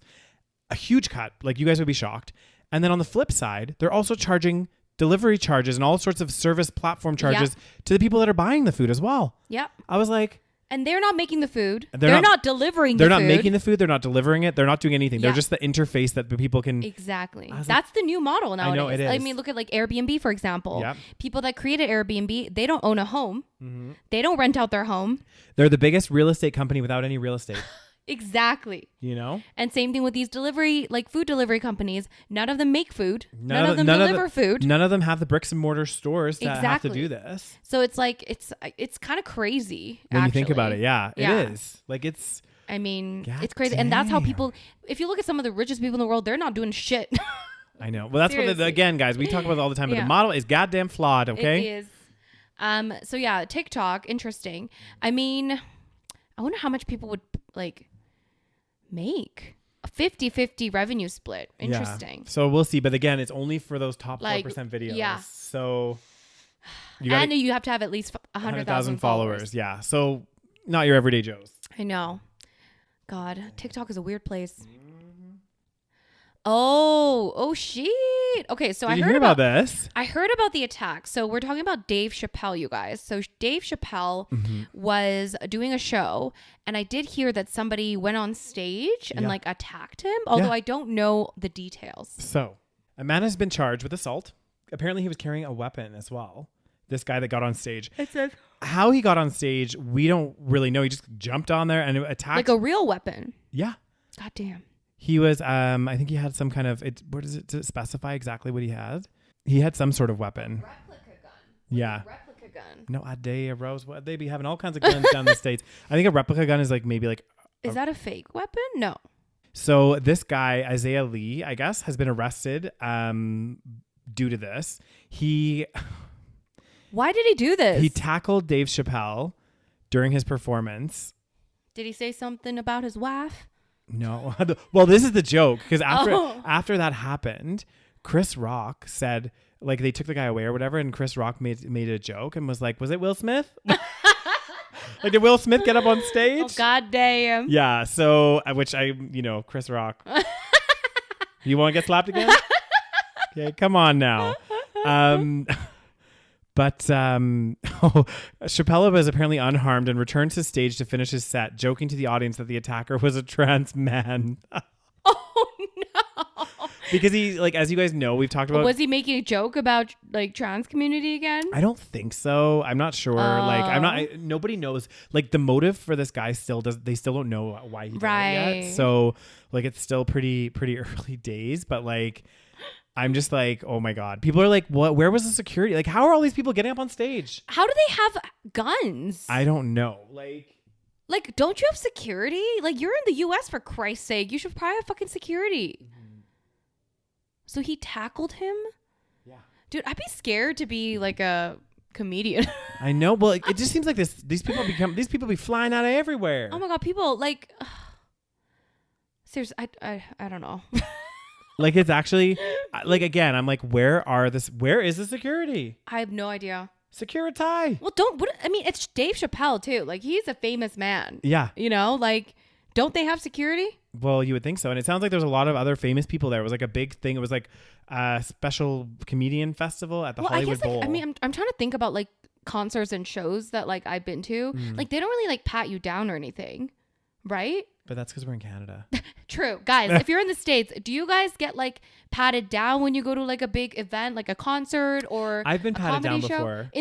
a huge cut. Like you guys would be shocked. And then on the flip side, they're also charging delivery charges and all sorts of service platform charges to the people that are buying the food as well. Yep. I was like, and they're not making the food. They're not delivering the food. They're not making the food. They're not delivering it. They're not doing anything. Yeah. They're just the interface that the people can... Exactly. That's the new model nowadays. I know it is. I mean, look at like Airbnb, for example. Yep. People that created Airbnb, they don't own a home. Mm-hmm. They don't rent out their home. They're the biggest real estate company without any real estate. Exactly. You know? And same thing with these food delivery companies. None of them make food. None of them deliver food. None of them have the bricks and mortar stores that have to do this. So it's like, it's kind of crazy. When you think about it, it is. Like it's... I mean, it's crazy. And that's how people, if you look at some of the richest people in the world, they're not doing shit. I know. Well, that's what, again, guys, we talk about it all the time, but the model is goddamn flawed, okay? It is. So yeah, TikTok, interesting. I mean, I wonder how much people would like... make a 50-50 revenue split. Interesting. Yeah. So we'll see. But again, it's only for those top 4% videos. Yeah. So you have to have at least 100,000 followers. Yeah. So not your everyday Joes. I know. God, TikTok is a weird place. Oh shit. Okay, so I heard about this. I heard about the attack. So we're talking about Dave Chappelle, you guys. So Dave Chappelle was doing a show, and I did hear that somebody went on stage and like attacked him, although I don't know the details. So a man has been charged with assault. Apparently he was carrying a weapon as well. This guy that got on stage. It says how he got on stage, we don't really know. He just jumped on there and attacked. Like a real weapon. Yeah. God damn. He was, I think he had some kind of, what is it to specify exactly what he had? He had some sort of weapon. Replica gun. Yeah. Replica gun. No, a day, a rose. What they be having all kinds of guns down the States. I think a replica gun is like maybe like. Is that a fake weapon? No. So this guy, Isaiah Lee, I guess, has been arrested due to this. Why did he do this? He tackled Dave Chappelle during his performance. Did he say something about his wife? No. Well, this is the joke, because after that happened, Chris Rock said, like, they took the guy away or whatever, and Chris Rock made a joke and was like, was it Will Smith? Like, did Will Smith get up on stage? Oh, God damn. Yeah. So, Chris Rock. You want to get slapped again? Okay, come on now. But Chappelle was apparently unharmed and returned to stage to finish his set, joking to the audience that the attacker was a trans man. Oh, no. Because he, like, as you guys know, we've talked about... Was he making a joke about, like, trans community again? I don't think so. I'm not sure. Nobody knows. Like, the motive for this guy they still don't know why he did it yet. So, like, it's still pretty early days. But, like, I'm just like, oh my God. People are like, what? Where was the security? Like, how are all these people getting up on stage? How do they have guns? I don't know. Like, don't you have security? Like, you're in the U.S., for Christ's sake. You should probably have fucking security. Mm-hmm. So he tackled him? Yeah. Dude, I'd be scared to be like a comedian. I know. Well, it just seems like these people be flying out of everywhere. Oh my God, people like seriously, I don't know. Like, it's actually like, again, I'm like, where is the security? I have no idea. Security. Well, it's Dave Chappelle too. Like, he's a famous man. Yeah. You know, like, don't they have security? Well, you would think so. And it sounds like there's a lot of other famous people there. It was like a big thing. It was like a special comedian festival at the Hollywood Bowl. I'm trying to think about like concerts and shows that like I've been to. Like, they don't really like pat you down or anything, right? But that's because we're in Canada. True. Guys, if you're in the States, do you guys get like patted down when you go to like a big event, like a concert or I've been patted down before.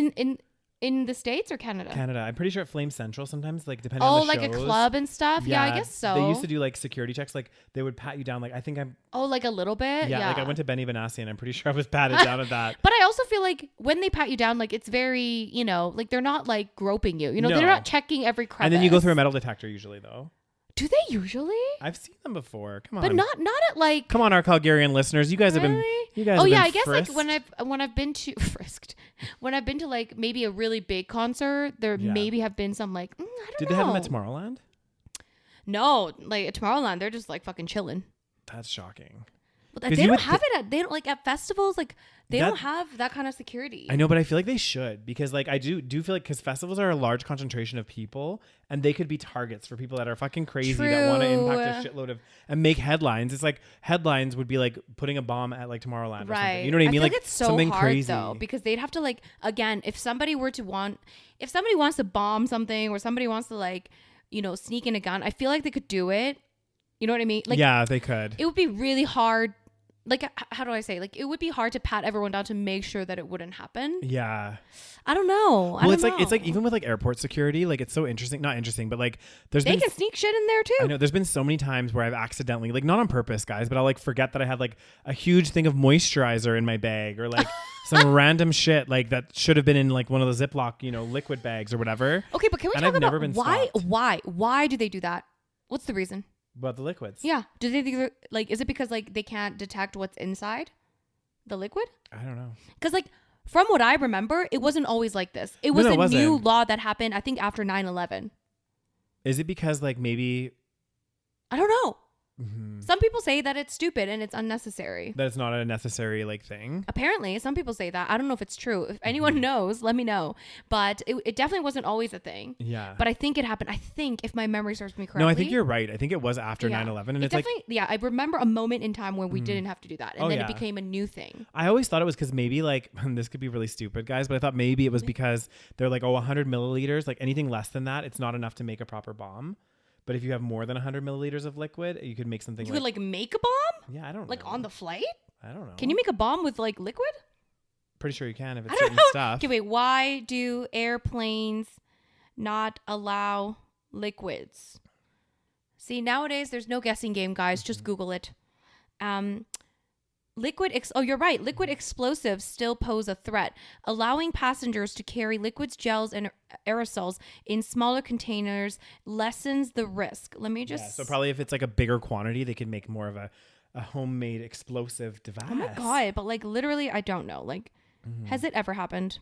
In the States or Canada? Canada. I'm pretty sure at Flame Central sometimes, like, depending on the shows. Oh, like a club and stuff? Yeah, I guess so. They used to do like security checks. Like, they would pat you down. Like, I think I'm... Oh, like a little bit? Yeah, like I went to Benny Benassi and I'm pretty sure I was patted down at that. But I also feel like when they pat you down, like, it's very, you know, like, they're not like groping you. You know, they're not checking every crevice. And then you go through a metal detector usually, though. Do they usually? I've seen them before. Come on. But not at like... Come on, our Calgarian listeners. You guys have been... You guys have been I guess frisked. like when I've been to... Frisked. When I've been to like maybe a really big concert, there maybe have been some like... I don't know. Did they have them at Tomorrowland? No. Like at Tomorrowland, they're just like fucking chilling. That's shocking. But they don't have it they don't like at festivals, like they don't have that kind of security. I know, but I feel like they should, because like I do feel like, because festivals are a large concentration of people and they could be targets for people that are fucking crazy that want to impact a shitload of and make headlines. It's like headlines would be like putting a bomb at like Tomorrowland or something. You know what I mean? Like, it's so something hard crazy though, because they'd have to like, again, if somebody wants to bomb something or somebody wants to like, you know, sneak in a gun, I feel like they could do it. You know what I mean? Like, yeah, they could. It would be really hard. Like, how do I say? Like, it would be hard to pat everyone down to make sure that it wouldn't happen. Yeah. I don't know. Well, it's like even with like airport security, like it's so interesting. Not interesting, but like they can sneak shit in there too. I know. There's been so many times where I've accidentally, like, not on purpose, guys, but I'll like forget that I had like a huge thing of moisturizer in my bag, or like some random shit like that should have been in like one of the Ziploc, you know, liquid bags or whatever. Okay, but can we talk about why do they do that? What's the reason? About the liquids. Yeah. Do they think, like, is it because like they can't detect what's inside the liquid? I don't know. Because like from what I remember, it wasn't always like this. It was a new law that happened, I think, after 9/11. Is it because like maybe... I don't know. Mm-hmm. Some people say that it's stupid and it's unnecessary. That it's not a necessary like thing. Apparently, some people say that. I don't know if it's true. If anyone knows, let me know. But it definitely wasn't always a thing. Yeah. But I think it happened. I think, if my memory serves me correctly. No, I think you're right. I think it was after 9/11, and it's definitely, like, yeah. I remember a moment in time when we didn't have to do that, and then it became a new thing. I always thought it was because maybe like this could be really stupid, guys, but I thought maybe it was because they're like, 100 milliliters, like anything less than that, it's not enough to make a proper bomb. But if you have more than 100 milliliters of liquid, you could make something. You could like make a bomb? Yeah, I don't know. Like on the flight? I don't know. Can you make a bomb with like liquid? Pretty sure you can if it's certain stuff. Okay, wait. Why do airplanes not allow liquids? See, nowadays there's no guessing game, guys. Just Google it. You're right. Liquid explosives still pose a threat. Allowing passengers to carry liquids, gels, and aerosols in smaller containers lessens the risk. Let me just... Yeah, so probably if it's like a bigger quantity, they can make more of a homemade explosive device. Oh my God. But like literally, I don't know. Like, has it ever happened?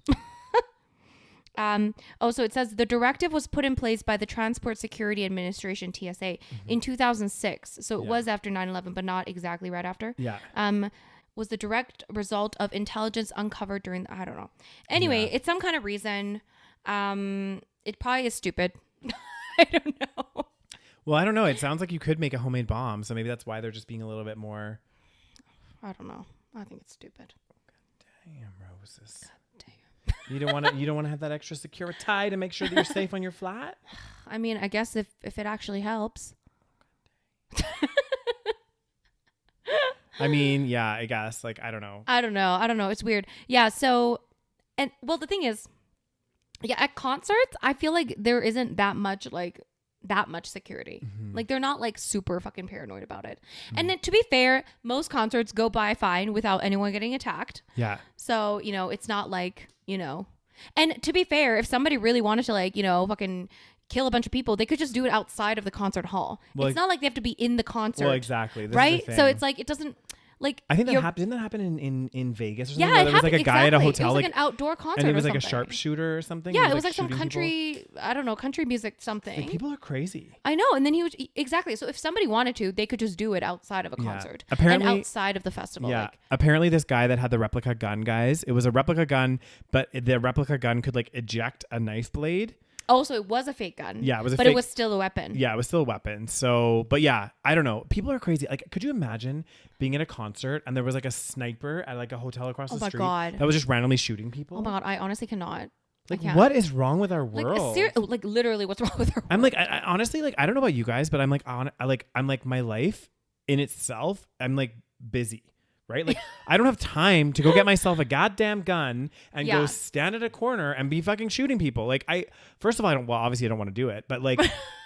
So it says the directive was put in place by the Transport Security Administration, TSA, in 2006. So it was after 9/11, but not exactly right after. Yeah. Was the direct result of intelligence uncovered during I don't know. Anyway, it's some kind of reason. It probably is stupid. I don't know. Well, I don't know. It sounds like you could make a homemade bomb, so maybe that's why they're just being a little bit more. I don't know. I think it's stupid. Damn, Roses. God damn. You don't want to have that extra secure tie to make sure that you're safe on your flat? I mean, I guess if it actually helps. I mean, yeah, I guess. Like, I don't know. I don't know. It's weird. Yeah. So, and well, the thing is, yeah, at concerts, I feel like there isn't that much security. Like, they're not like super fucking paranoid about it. And then, to be fair, most concerts go by fine without anyone getting attacked. Yeah. So, it's not like, and to be fair, if somebody really wanted to like, fucking kill a bunch of people, they could just do it outside of the concert hall. Well, it's not like they have to be in the concert. Well, exactly. Right? So it's like, it doesn't like, I think didn't that happen in Vegas or something? Yeah, there was like a guy at a hotel. It was like an outdoor concert. And it was like a sharpshooter or something. Yeah, it was like some country, people. I don't know, country music something. Like, people are crazy. I know. And then exactly. So if somebody wanted to, they could just do it outside of a concert. Apparently, and outside of the festival. Yeah. Apparently this guy that had the replica gun, guys, it was a replica gun, but the replica gun could like eject a knife blade. Oh, so it was a fake gun. Yeah, it was but it was still a weapon. Yeah, it was still a weapon. So, but yeah, I don't know. People are crazy. Like, could you imagine being at a concert and there was like a sniper at like a hotel across the street God. that was just randomly shooting people? Oh my God, I honestly cannot. Like, what is wrong with our world? Like literally, what's wrong with our world? I'm like, I honestly, like, I don't know about you guys, but I'm like, I'm like my life in itself, I'm like busy. Right? Like, I don't have time to go get myself a goddamn gun and go stand at a corner and be fucking shooting people. Like, first of all, obviously I don't want to do it. But like,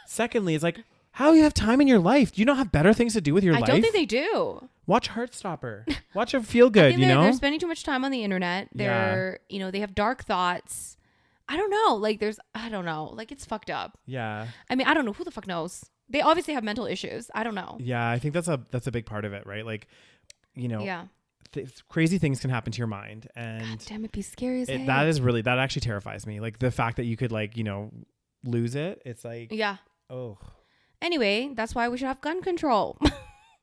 secondly, it's like, how do you have time in your life? Do you not have better things to do with your life? I don't think they do. Watch Heartstopper. Watch it feel good, They're spending too much time on the internet. They're, they have dark thoughts. I don't know. Like, I don't know. Like, it's fucked up. Yeah. I mean, I don't know. Who the fuck knows? They obviously have mental issues. I don't know. Yeah, I think that's a big part of it, right? Like, crazy things can happen to your mind, and God damn, it'd be scary as hell. That actually terrifies me. Like, the fact that you could like, lose it. It's like, yeah. Oh. Anyway, that's why we should have gun control.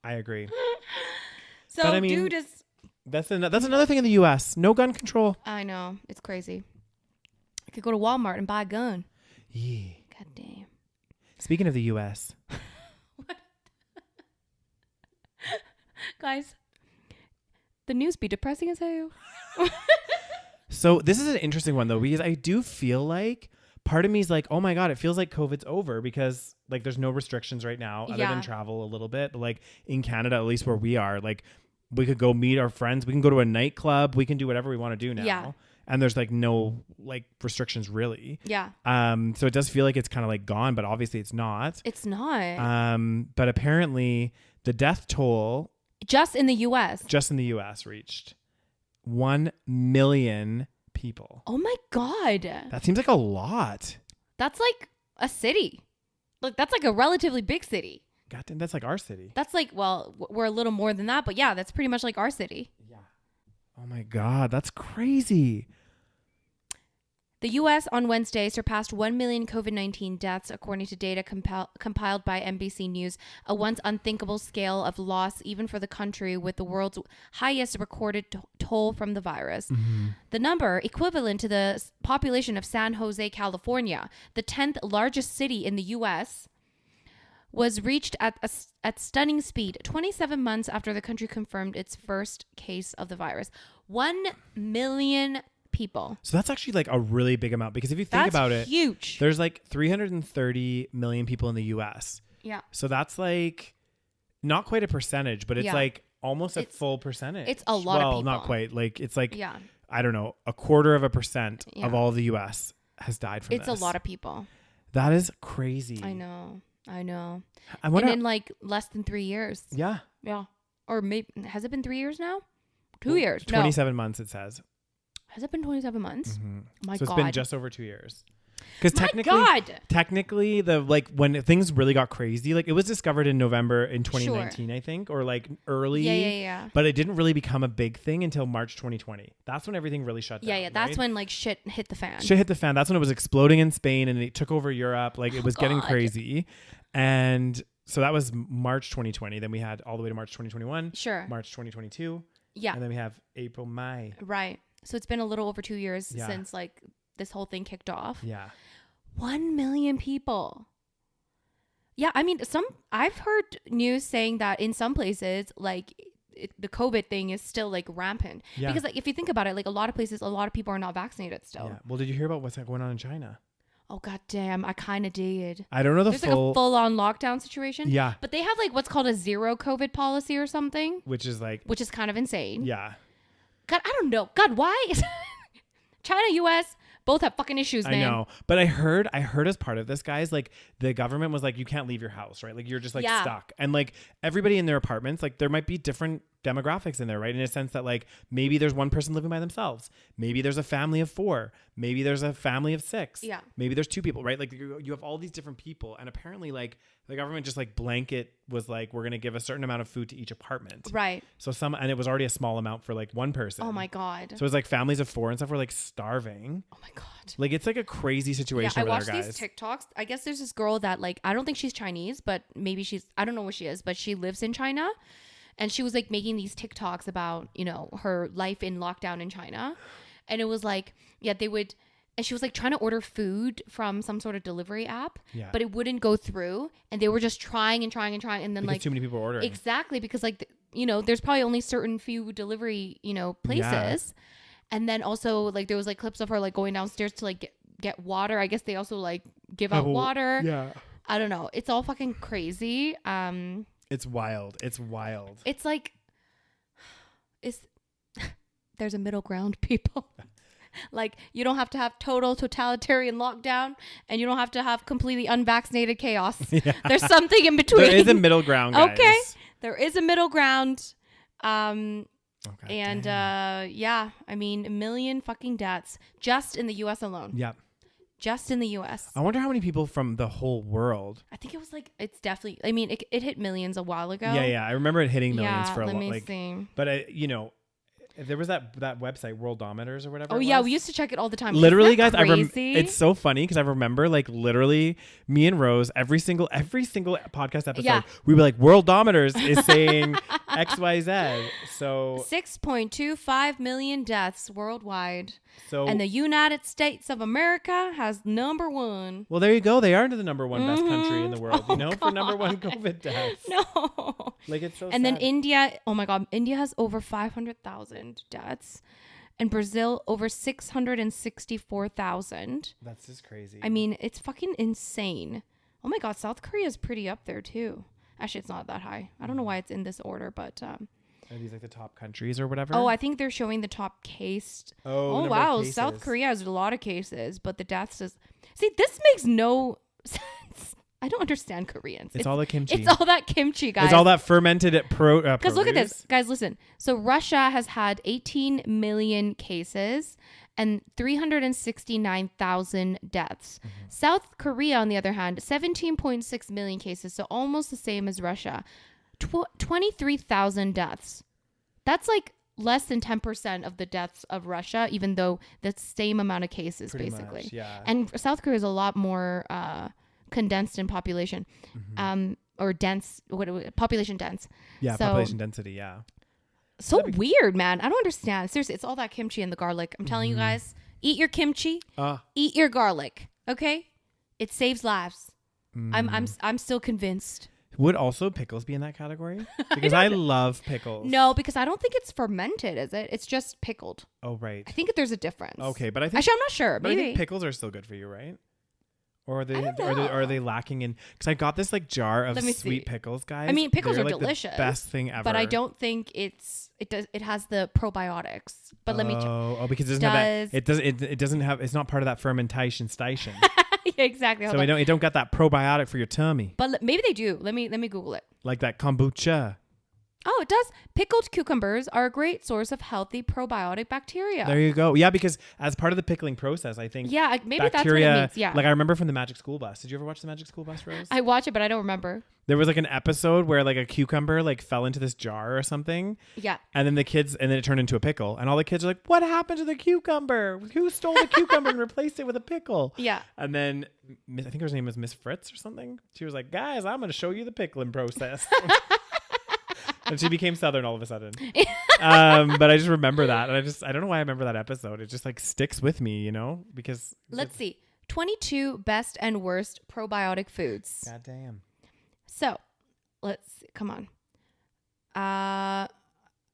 I agree. So, but, I mean, dude, that's another thing in the U.S. No gun control. I know, it's crazy. I could go to Walmart and buy a gun. Yeah. God damn. Speaking of the U.S. What? Guys. The news be depressing as hell. So this is an interesting one though, because I do feel like part of me is like, oh my God, it feels like COVID's over because like there's no restrictions right now other than travel a little bit. But like in Canada, at least where we are, like we could go meet our friends. We can go to a nightclub. We can do whatever we want to do now. Yeah. And there's like no like restrictions really. Yeah. So it does feel like it's kind of like gone, but obviously it's not. It's not. But apparently the death toll just in the U.S. reached 1 million people. Oh my God. That seems like a lot. That's like a city. Like, that's like a relatively big city. Goddamn, that's like our city. That's like, well, we're a little more than that, but yeah, that's pretty much like our city. Yeah. Oh my God, that's crazy. The U.S. on Wednesday surpassed 1 million COVID-19 deaths, according to data compiled by NBC News, a once unthinkable scale of loss even for the country with the world's highest recorded toll from the virus. Mm-hmm. The number, equivalent to the population of San Jose, California, the 10th largest city in the U.S., was reached at stunning speed 27 months after the country confirmed its first case of the virus. 1 million people. So that's actually like a really big amount, because if you think about it, huge. There's like 330 million people in the US. Yeah. So that's like not quite a percentage, but it's like almost a full percentage. It's a lot of people. Well, not quite. Like it's like, I don't know, 0.25% of all the US has died from this. It's a lot of people. That is crazy. I know. And in like less than 3 years. Yeah. Yeah. Or maybe, has it been 3 years now? 2 years. 27 months it says. Has it been 27 months? Mm-hmm. My God. So it's been just over 2 years. Because technically, the like when things really got crazy, like it was discovered in November in 2019, I think, or like early. Yeah. But it didn't really become a big thing until March 2020. That's when everything really shut down. Yeah. That's when like shit hit the fan. That's when it was exploding in Spain and it took over Europe. Like it was getting crazy, and so that was March 2020. Then we had all the way to March 2021. Sure. March 2022. Yeah. And then we have April, May. Right. So it's been a little over 2 years since like this whole thing kicked off. Yeah. 1 million people. Yeah. I mean, I've heard news saying that in some places, like the COVID thing is still like rampant. Yeah. Because like, if you think about it, like a lot of places, a lot of people are not vaccinated still. Yeah. Well, did you hear about what's going on in China? Oh, goddamn. I kind of did. I don't know There's like a full-on lockdown situation. Yeah. But they have like what's called a zero COVID policy or something. Which is kind of insane. Yeah. God, I don't know. God, why? China, US, both have fucking issues, man. I know. But I heard as part of this, guys, like the government was like, you can't leave your house, right? Like you're just like stuck. And like everybody in their apartments, like there might be different demographics in there, right? In a sense that like maybe there's one person living by themselves. Maybe there's a family of 4. Maybe there's a family of 6. Yeah. Maybe there's 2 people, right? Like you have all these different people. And apparently like the government just like blanket was like, we're going to give a certain amount of food to each apartment. Right. So and it was already a small amount for like one person. Oh my God. So it was like families of 4 and stuff were like starving. Oh my God. Like it's like a crazy situation. Yeah, I watched these TikToks. I guess there's this girl that like, I don't think she's Chinese, but maybe I don't know what she is, but she lives in China. And she was like making these TikToks about, you know, her life in lockdown in China. And it was like, and she was like trying to order food from some sort of delivery app, but it wouldn't go through. And they were just trying. And then because like too many people were ordering. Exactly. Because like, you know, there's probably only certain few delivery, you know, places. Yeah. And then also like there was like clips of her like going downstairs to like get water. I guess they also like give out water. Yeah. I don't know. It's all fucking crazy. It's wild. It's like, there's a middle ground, people. Like, you don't have to have total totalitarian lockdown, and you don't have to have completely unvaccinated chaos. Yeah. There's something in between. There is a middle ground, guys. Okay. There is a middle ground. I mean, 1 million fucking deaths just in the US alone. Yep. Just in the US. I wonder how many people from the whole world. I think it was like, it's definitely, I mean, it hit millions a while ago. Yeah. I remember it hitting millions for a while. Let me see. But, you know, there was that website, Worldometers or whatever. Oh, yeah. We used to check it all the time. Literally, guys, it's so funny because I remember like literally me and Rose, every single podcast episode, we were like, Worldometers is saying XYZ. So 6.25 million deaths worldwide. So, and the United States of America has number 1. Well, there you go. They are the number 1 best country in the world, for number 1 COVID deaths. No. Like, it's so And sad. then India, oh my God, India has over 500,000 deaths. And Brazil, over 664,000. That's just crazy. I mean, it's fucking insane. Oh my God, South Korea is pretty up there too. Actually, it's not that high. I don't know why it's in this order, but... Are these like the top countries or whatever? Oh, I think they're showing the top case. Oh wow. South Korea has a lot of cases, but the deaths is... See, this makes no sense. I don't understand Koreans. It's all the kimchi. It's all that kimchi, guys. It's all that fermented Because look at this. Guys, listen. So Russia has had 18 million cases and 369,000 deaths. Mm-hmm. South Korea, on the other hand, 17.6 million cases, so almost the same as Russia. 23,000 deaths. That's like less than 10% of the deaths of Russia, even though the same amount of cases, pretty basically. Much, yeah. And South Korea is a lot more condensed in population, or dense. Population dense. Yeah, so, population density. Yeah. So weird, man. I don't understand. Seriously, it's all that kimchi and the garlic. I'm telling you guys, eat your kimchi, eat your garlic. Okay, it saves lives. I'm still convinced. Would also pickles be in that category? Because I love pickles. No, because I don't think it's fermented, is it? It's just pickled. Oh, right. I think there's a difference. Okay, but I think... Actually, I'm not sure. But maybe. I think pickles are still good for you, right? Or are they lacking in... Because I got this like jar of sweet pickles, guys. I mean, pickles are like delicious. The best thing ever. But I don't think it has the probiotics. But let me... because it doesn't have that... It doesn't have... It's not part of that fermentation station. Yeah, exactly. So it don't got that probiotic for your tummy. But maybe they do. Let me Google it. Like that kombucha. Oh, it does. Pickled cucumbers are a great source of healthy probiotic bacteria. There you go. Yeah, because as part of the pickling process, I think maybe bacteria, that's what it means. Yeah. Like I remember from the Magic School Bus. Did you ever watch the Magic School Bus, Rose? I watch it, but I don't remember. There was like an episode where like a cucumber like fell into this jar or something. Yeah. And then it turned into a pickle. And all the kids are like, what happened to the cucumber? Who stole the cucumber and replaced it with a pickle? Yeah. And then I think her name was Miss Fritz or something. She was like, guys, I'm going to show you the pickling process. And she became Southern all of a sudden. But I just remember that. And I don't know why I remember that episode. It just like sticks with me, you know, because. Let's see. 22 best and worst probiotic foods. God damn. So let's see. Come on.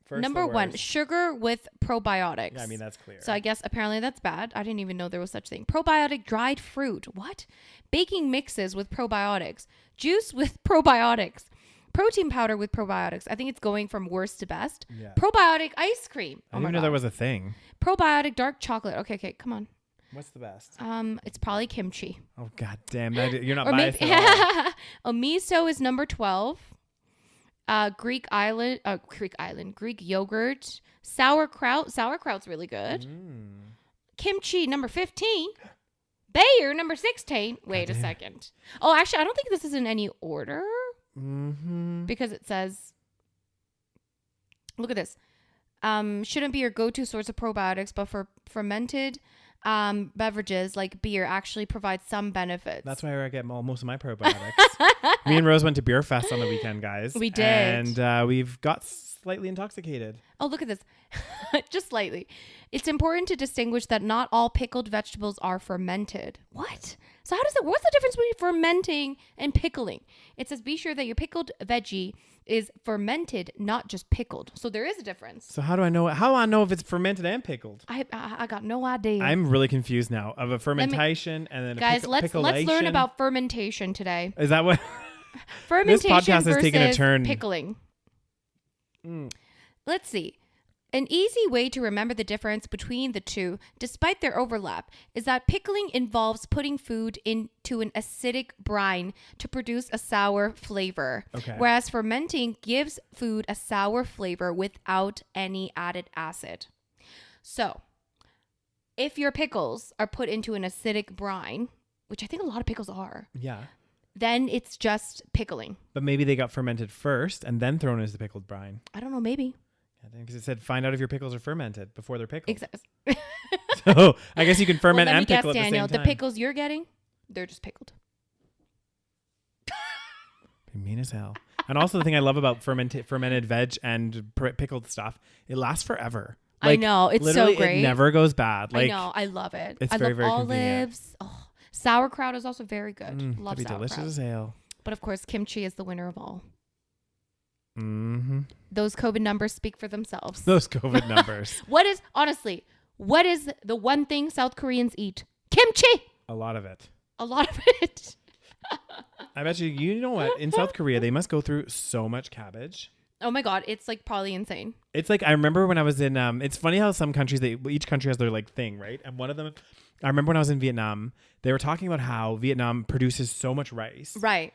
First, number 1, sugar with probiotics. Yeah, I mean, that's clear. So I guess apparently that's bad. I didn't even know there was such thing. Probiotic dried fruit. What? Baking mixes with probiotics. Juice with probiotics. Protein powder with probiotics. I think it's going from worst to best. Yeah. Probiotic ice cream. I didn't know there was a thing. Probiotic dark chocolate. Okay, come on. What's the best? It's probably kimchi. Oh god damn, you're not biased at all. Miso is number 12. Greek yogurt, sauerkraut. Sauerkraut's really good. Kimchi number 15. Bayer number 16. Wait a second. Oh, actually, I don't think this is in any order. Because it says, look at this. Shouldn't be your go-to source of probiotics, but for fermented beverages like beer actually provide some benefits. That's where I get most of my probiotics. Me and Rose went to Beer Fest on the weekend, guys. We did. And we've got slightly intoxicated. Oh, look at this. Just slightly. It's important to distinguish that not all pickled vegetables are fermented. What? So what's the difference between fermenting and pickling? It says be sure that your pickled veggie is fermented, not just pickled. So there is a difference. So how do I know? How do I know if it's fermented and pickled? I got no idea. I'm really confused now of a fermentation and then guys, let's learn about fermentation today. Is that what? Fermentation this podcast has taken a turn. Pickling. Let's see. An easy way to remember the difference between the two, despite their overlap, is that pickling involves putting food into an acidic brine to produce a sour flavor, whereas fermenting gives food a sour flavor without any added acid. So, if your pickles are put into an acidic brine, which I think a lot of pickles are, then it's just pickling. But maybe they got fermented first and then thrown into the pickled brine. I don't know, maybe. Because it said find out if your pickles are fermented before they're pickled. Exactly. So I guess you can ferment and pickle at the same time. The pickles you're getting, they're just pickled. Mean as hell. And also the thing I love about fermented veg and pickled stuff, it lasts forever. Like, I know. It's so great. It never goes bad. Like, I know. I love it. It's I very, love very olives. Convenient. Oh, sauerkraut is also very good. Love sauerkraut. Delicious as hell. But of course, kimchi is the winner of all. Those COVID numbers speak for themselves. Those COVID numbers. What is the one thing South Koreans eat? Kimchi. A lot of it. I bet you know what? In South Korea, they must go through so much cabbage. Oh my God. It's like probably insane. It's like, I remember when I was in, it's funny how some countries, each country has their like thing, right? And one of them, I remember when I was in Vietnam, they were talking about how Vietnam produces so much rice. Right.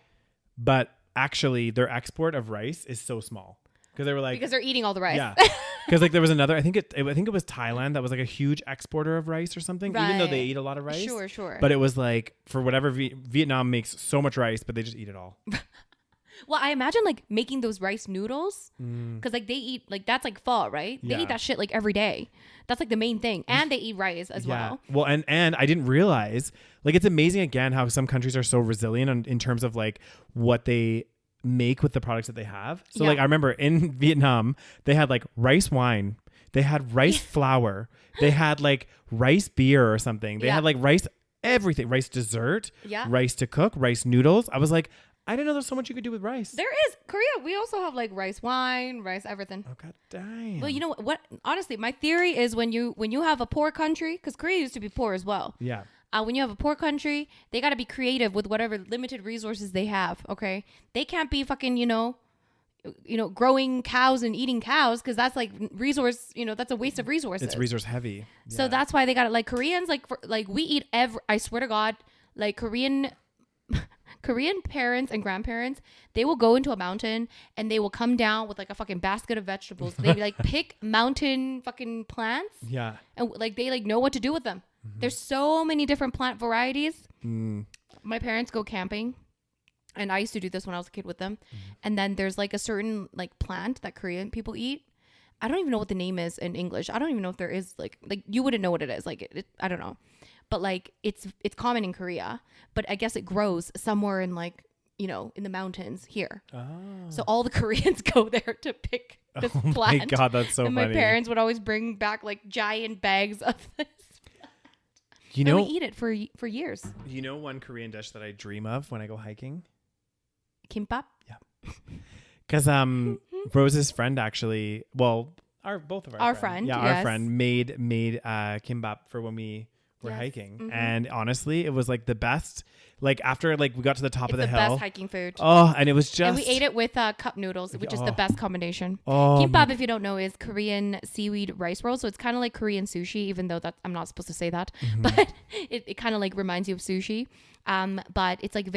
But actually their export of rice is so small because they were like, because they're eating all the rice. Yeah. Because like there was another, I think it was Thailand that was like a huge exporter of rice or something, even though they eat a lot of rice. Sure. But it was like, for whatever, Vietnam makes so much rice, but they just eat it all. Well, I imagine like making those rice noodles because like they eat like that's like pho, right? They eat that shit like every day. That's like the main thing, and they eat rice as well. Well, and I didn't realize, like, it's amazing again how some countries are so resilient in terms of like what they make with the products that they have. So like I remember in Vietnam they had like rice wine, they had rice flour, they had like rice beer or something. They had like rice everything, rice dessert, rice to cook, rice noodles. I was like, I didn't know there's so much you could do with rice. There is. Korea, we also have like rice wine, rice everything. Oh, god damn. Well, you know what? Honestly, my theory is when you have a poor country, because Korea used to be poor as well. Yeah. When you have a poor country, they got to be creative with whatever limited resources they have, okay? They can't be fucking, growing cows and eating cows because that's like resource, that's a waste of resources. It's resource heavy. Yeah. So that's why they got it. Like Koreans, like we eat I swear to God, like Korean Korean parents and grandparents, they will go into a mountain and they will come down with like a fucking basket of vegetables. They like pick mountain fucking plants. Yeah. And like they like know what to do with them. There's so many different plant varieties. My parents go camping. And I used to do this when I was a kid with them. And then there's like a certain like plant that Korean people eat. I don't even know what the name is in English. I don't even know if there is like you wouldn't know what it is. Like I don't know. But like it's common in Korea. But I guess it grows somewhere in like, you know, in the mountains here. Oh. So all the Koreans go there to pick this plant. Oh my God, that's so funny. And my parents would always bring back like giant bags of this. You know, and we eat it for years. You know one Korean dish that I dream of when I go hiking? Kimbap? Yeah. Because Rose's friend actually, well, our friend. Yeah, yes. Our friend made kimbap for when we were hiking. And honestly, it was like the best. Like after like we got to the top of the hill. It's the best hiking food. Oh, and it was just. And we ate it with cup noodles, which is the best combination. Kimbap, if you don't know, is Korean seaweed rice roll. So it's kind of like Korean sushi, even though I'm not supposed to say that. But it kind of like reminds you of sushi. But it's like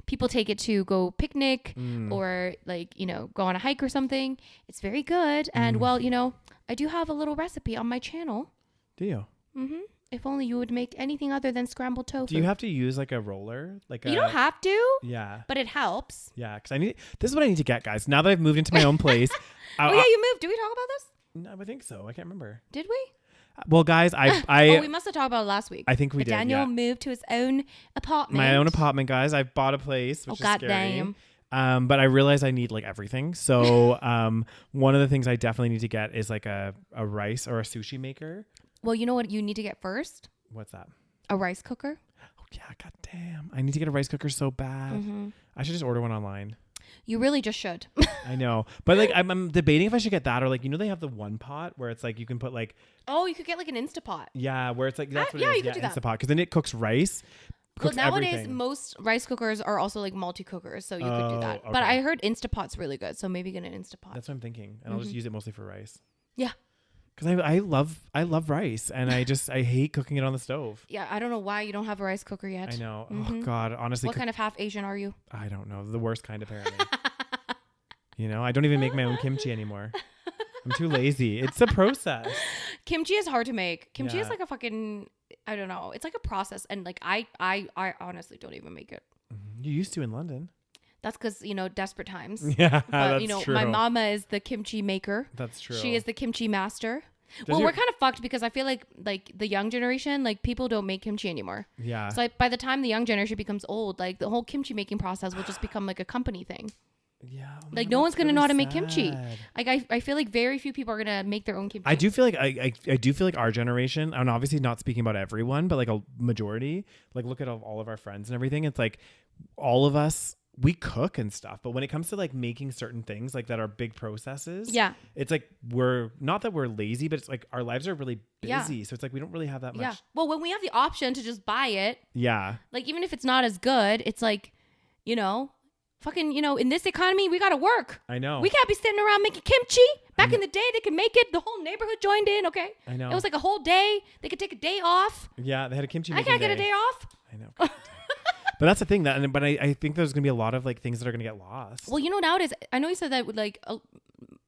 people take it to go picnic or like, you know, go on a hike or something. It's very good. And well, you know, I do have a little recipe on my channel. Do you? Mm-hmm. If only you would make anything other than scrambled tofu. Do you have to use like a roller? You don't have to. Yeah. But it helps. Yeah. Because this is what I need to get, guys. Now that I've moved into my own place. Oh, yeah, you moved. Did we talk about this? No, I think so. I can't remember. Did we? Well, guys, we must have talked about it last week. I think we did. Daniel moved to his own apartment. My own apartment, guys. I bought a place, which is God scary. damn. But I realized I need like everything. So one of the things I definitely need to get is like a rice or a sushi maker. Well, you know what you need to get first? What's that? A rice cooker. Oh, yeah. God damn. I need to get a rice cooker so bad. I should just order one online. You really just should. I know. But like I'm debating if I should get that or like, you know, they have the one pot where it's like you can put like. Oh, you could get like an Instapot. Yeah. Where it's like, that's what it is. You could do that. Instapot. Because then it cooks rice. Well, nowadays, most rice cookers are also like multi-cookers, so you could do that. Okay. But I heard Instapot's really good, so maybe get an Instapot. That's what I'm thinking. And I'll just use it mostly for rice. Yeah. Because I love rice, and I hate cooking it on the stove. Yeah, I don't know why you don't have a rice cooker yet. I know. Oh, God. Honestly. What kind of half Asian are you? I don't know. The worst kind, apparently. You know, I don't even make my own kimchi anymore. I'm too lazy. It's a process. Kimchi is hard to make. Kimchi is like a fucking, I don't know. It's like a process. And like, I honestly don't even make it. You used to in London. That's because, you know, desperate times. Yeah, but, that's you know, true. My mama is the kimchi maker. That's true. She is the kimchi master. We're kind of fucked because I feel like the young generation, like people don't make kimchi anymore. Yeah. So like by the time the young generation becomes old, like the whole kimchi making process will just become like a company thing. Yeah. Like no one's going to know how to make kimchi. Like I feel like very few people are going to make their own kimchi. I do feel like I do feel like our generation, and obviously not speaking about everyone, but like a majority, like look at all of our friends and everything. It's like all of us, we cook and stuff, but when it comes to like making certain things like that are big processes, it's like we're not that we're lazy, but it's like our lives are really busy. So it's like we don't really have that much. Yeah. Well, when we have the option to just buy it, like even if it's not as good, it's like, you know, fucking, you know, in this economy, we got to work. I know. We can't be sitting around making kimchi. Back in the day, they could make it. The whole neighborhood joined in. Okay. I know. It was like a whole day. They could take a day off. Yeah. They had a kimchi I can't get a day off. I know. But that's the thing but I think there's going to be a lot of like things that are going to get lost. Well, you know, nowadays, I know you said that like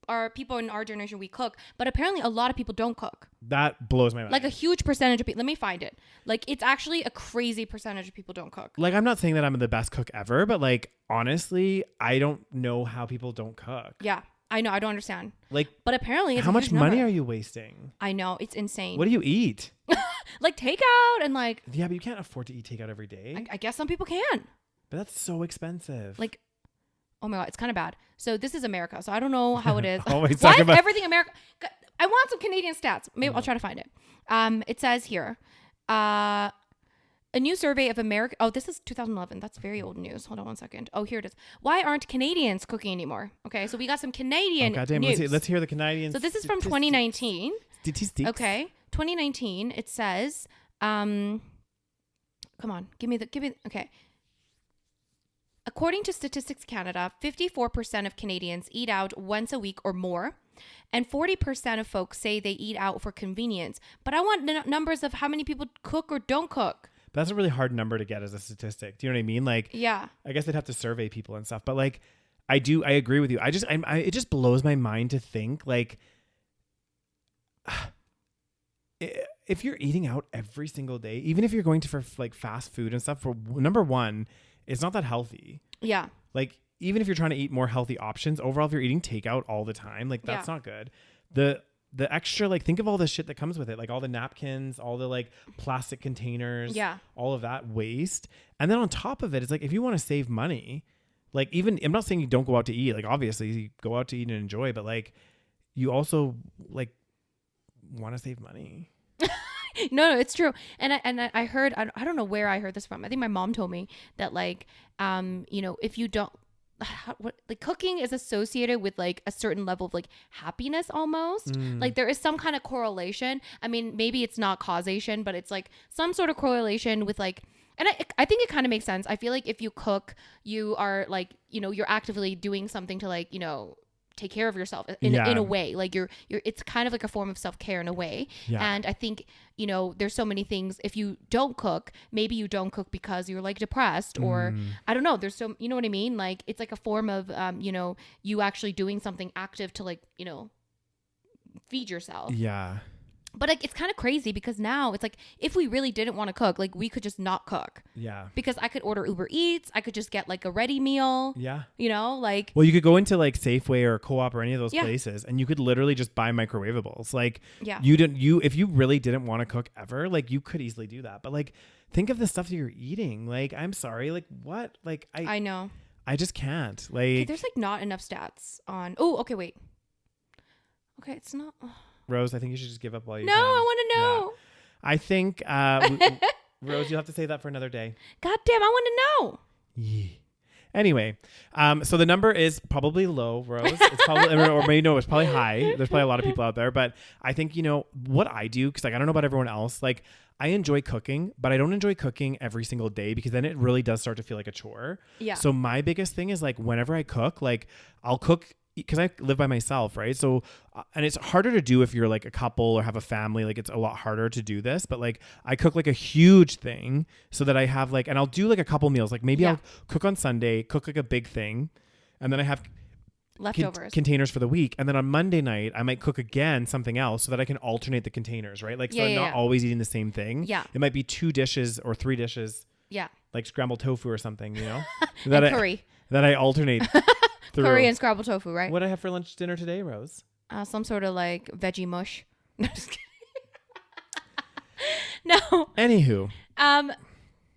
our people in our generation, we cook, but apparently a lot of people don't cook. That blows my mind. Like a huge percentage of people. Let me find it. Like it's actually a crazy percentage of people don't cook. Like I'm not saying that I'm the best cook ever, but like honestly, I don't know how people don't cook. Yeah. I know. I don't understand. Like, but apparently, it's how much money are you wasting? I know. It's insane. What do you eat? Like takeout and like. Yeah, but you can't afford to eat takeout every day. I guess some people can. But that's so expensive. Like, oh my God, it's kind of bad. So this is America. So I don't know how it is. Why is everything America? I want some Canadian stats. Maybe I'll try to find it. It says here, a new survey of America. Oh, this is 2011. That's very old news. Hold on one second. Oh, here it is. Why aren't Canadians cooking anymore? Okay, so we got some Canadian news. Let's hear the Canadian. So this is from 2019. Statistics. Okay, 2019. It says, come on, give me. Okay. According to Statistics Canada, 54% of Canadians eat out once a week or more, and 40% of folks say they eat out for convenience. But I want numbers of how many people cook or don't cook. That's a really hard number to get as a statistic. Do you know what I mean? Like, yeah, I guess they'd have to survey people and stuff, but like, I agree with you. It just blows my mind to think like, if you're eating out every single day, even if you're going for like fast food and stuff, for number one, it's not that healthy. Yeah. Like, even if you're trying to eat more healthy options, overall, if you're eating takeout all the time, like that's not good. The extra, like, think of all the shit that comes with it, like all the napkins, all the like plastic containers, all of that waste. And then on top of it, it's like, if you want to save money, like, even, I'm not saying you don't go out to eat, like obviously you go out to eat and enjoy, but like you also like want to save money. No, it's true. And I heard, I don't know where I heard this from. I think my mom told me that like, you know, if you don't, like cooking is associated with like a certain level of like happiness almost. Like there is some kind of correlation. I mean, maybe it's not causation, but it's like some sort of correlation with like, and I think it kind of makes sense. I feel like if you cook, you are like, you know, you're actively doing something to like, you know, take care of yourself in a way. Like you're it's kind of like a form of self-care in a way. And I think, you know, there's so many things. If you don't cook, maybe you don't cook because you're like depressed or I don't know, there's so, you know what I mean? Like it's like a form of you know, you actually doing something active to like, you know, feed yourself. Yeah. But like, it's kind of crazy because now it's like, if we really didn't want to cook, like we could just not cook. Yeah. Because I could order Uber Eats. I could just get like a ready meal. Yeah. You know, like. Well, you could go into like Safeway or Co-op or any of those places and you could literally just buy microwavables. Like if you really didn't want to cook ever, like you could easily do that. But like, think of the stuff that you're eating. Like, I'm sorry. Like what? Like I know. I just can't. Like, okay, there's like not enough stats on. Oh, okay. Wait. Okay. It's not. Rose, I think you should just give up while you can. No, I want to know. Yeah. I think, Rose, you'll have to say that for another day. God damn, I want to know. Yeah. Anyway, so the number is probably low, Rose. It's probably, or maybe no, it's probably high. There's probably a lot of people out there, but I think, you know, what I do, because like, I don't know about everyone else, like I enjoy cooking, but I don't enjoy cooking every single day because then it really does start to feel like a chore. Yeah. So my biggest thing is like, whenever I cook, like I'll cook because I live by myself, right? So, and it's harder to do if you're like a couple or have a family. Like it's a lot harder to do this, but like I cook like a huge thing so that I have like, and I'll do like a couple meals. Like maybe I'll cook on Sunday, cook like a big thing, and then I have leftovers containers for the week. And then on Monday night, I might cook again something else so that I can alternate the containers, right? Like, so I'm not always eating the same thing. Yeah. It might be 2 dishes or 3 dishes. Yeah. Like scrambled tofu or something, you know? Curry. That I alternate. Curry and scrambled tofu, right? What did I have for lunch, dinner today, Rose? Some sort of like veggie mush. No, just kidding. No. Anywho.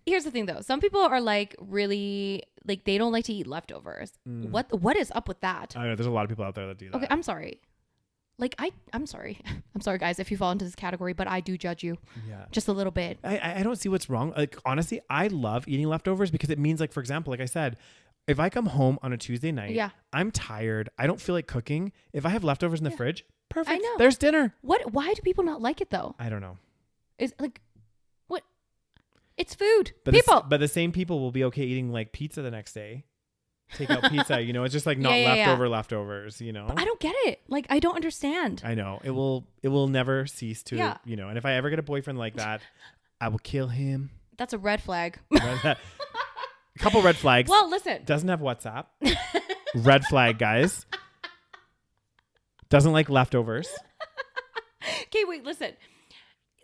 Here's the thing though. Some people are like really like they don't like to eat leftovers. What is up with that? I know there's a lot of people out there that do that. Okay, I'm sorry. Like I'm sorry. I'm sorry guys if you fall into this category, but I do judge you. Yeah. Just a little bit. I don't see what's wrong. Like honestly, I love eating leftovers because it means like, for example, like I said, if I come home on a Tuesday night, I'm tired, I don't feel like cooking. If I have leftovers in the fridge, perfect. I know. There's dinner. Why do people not like it though? I don't know. Is like what? It's food. But people. But the same people will be okay eating like pizza the next day. Take out pizza, you know, it's just like not leftovers, you know. But I don't get it. Like I don't understand. I know. It will never cease to, you know, and if I ever get a boyfriend like that, I will kill him. That's a red flag. A couple red flags. Well, listen. Doesn't have WhatsApp. Red flag, guys. Doesn't like leftovers. Okay, wait, listen.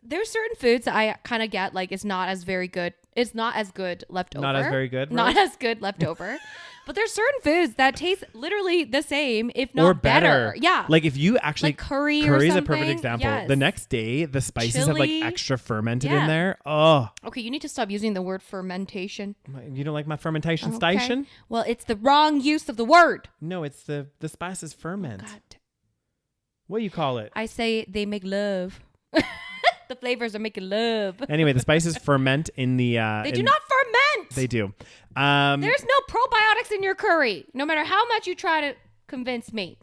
There's certain foods that I kind of get like it's not as very good. It's not as good leftover. Not as very good. Not as good leftover. But there's certain foods that taste literally the same, if not better. Yeah. Like if you actually like curry is a perfect example. Yes. The next day, the spices have like extra fermented in there. Oh. Okay, you need to stop using the word fermentation. You don't like my fermentation station? Well, it's the wrong use of the word. No, it's the spices ferment. Oh, God. What do you call it? I say they make love. The flavors are making love. Anyway, the spices ferment in the... they do not ferment! They do. There's no probiotics in your curry, no matter how much you try to convince me.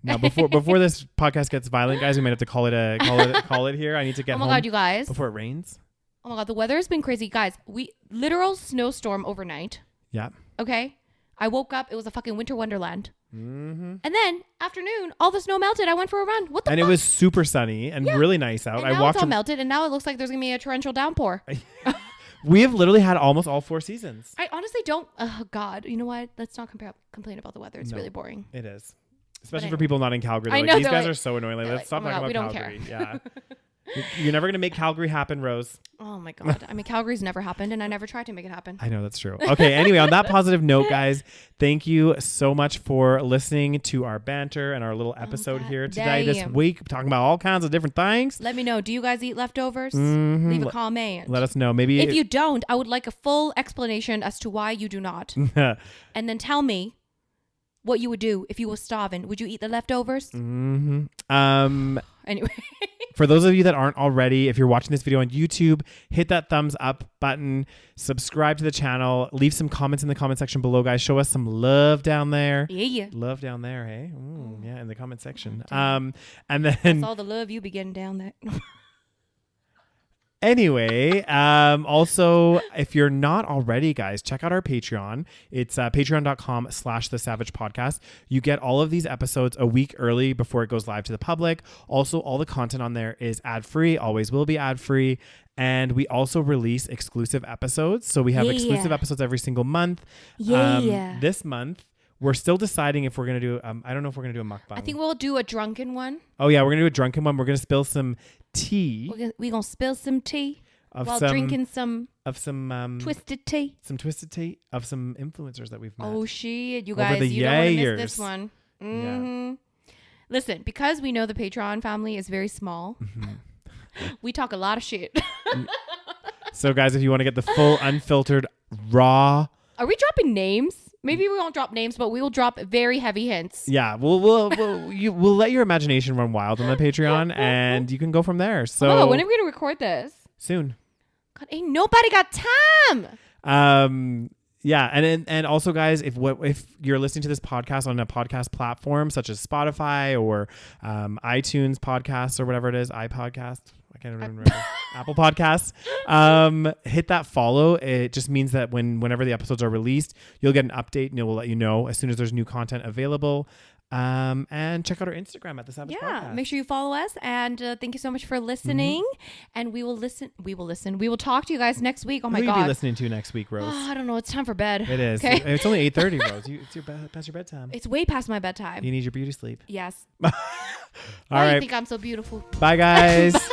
Now, before this podcast gets violent, guys, we might have to call it here. I need to get home. Oh my God, you guys. Before it rains. Oh my God, the weather has been crazy. Guys, literal snowstorm overnight. Yeah. Okay? I woke up, it was a fucking winter wonderland. Mm-hmm. And then afternoon, all the snow melted. I went for a run. What the fuck? And it was super sunny and really nice out. And now it's all melted, and now it looks like there's gonna be a torrential downpour. We have literally had almost all 4 seasons. I honestly don't. Oh God, you know what? Let's not complain about the weather. It's really boring. It is, especially for people not in Calgary. I know, these guys are so annoying. Like, let's stop talking about we don't Calgary. care. Yeah. You're never going to make Calgary happen, Rose. Oh my God. I mean, Calgary's never happened and I never tried to make it happen. I know, that's true. Okay. Anyway, on that positive note, guys, thank you so much for listening to our banter and our little episode here today, this week, talking about all kinds of different things. Let me know. Do you guys eat leftovers? Mm-hmm. Leave a comment. Let us know. Maybe if you don't, I would like a full explanation as to why you do not. And then tell me what you would do if you were starving. Would you eat the leftovers? Mm-hmm. Anyway. For those of you that aren't already, if you're watching this video on YouTube, hit that thumbs up button, subscribe to the channel, leave some comments in the comment section below, guys. Show us some love down there. Yeah. Love down there, hey? Ooh, yeah, in the comment section. And then that's all the love you be getting down there. Anyway, also, if you're not already, guys, check out our Patreon. It's patreon.com/the SaVeg podcast. You get all of these episodes a week early before it goes live to the public. Also, all the content on there is ad-free, always will be ad-free. And we also release exclusive episodes. So we have exclusive episodes every single month. This month, we're still deciding if we're going to do, I don't know if we're going to do a mukbang. I think we'll do a drunken one. Oh, yeah, we're going to do a drunken one. We're going to spill some tea. We're going to spill some tea while drinking some twisted tea. Some twisted tea of some influencers that we've met. Oh, shit. You guys, you don't want to miss this one. Yeah. Listen, because we know the Patreon family is very small, we talk a lot of shit. So, guys, if you want to get the full, unfiltered, raw... Are we dropping names? Maybe we won't drop names, but we will drop very heavy hints. Yeah, we'll let your imagination run wild on the Patreon, and you can go from there. So, when are we gonna record this? Soon. God, ain't nobody got time. Yeah, and also, guys, if you're listening to this podcast on a podcast platform such as Spotify or iTunes podcasts or whatever it is, iPodcast. I can't even remember. Apple Podcasts. Hit that follow. It just means that whenever the episodes are released, you'll get an update and it will let you know as soon as there's new content available. And check out our Instagram at the SaVeg Podcast. Make sure you follow us. And thank you so much for listening. And we will listen. We will talk to you guys next week. Oh my God. What will you be listening to next week, Rose? Oh, I don't know. It's time for bed. It is. Okay. It's only 8:30, Rose. Past your bedtime. It's way past my bedtime. You need your beauty sleep. Yes. All right. Why do you think I'm so beautiful? Bye, guys.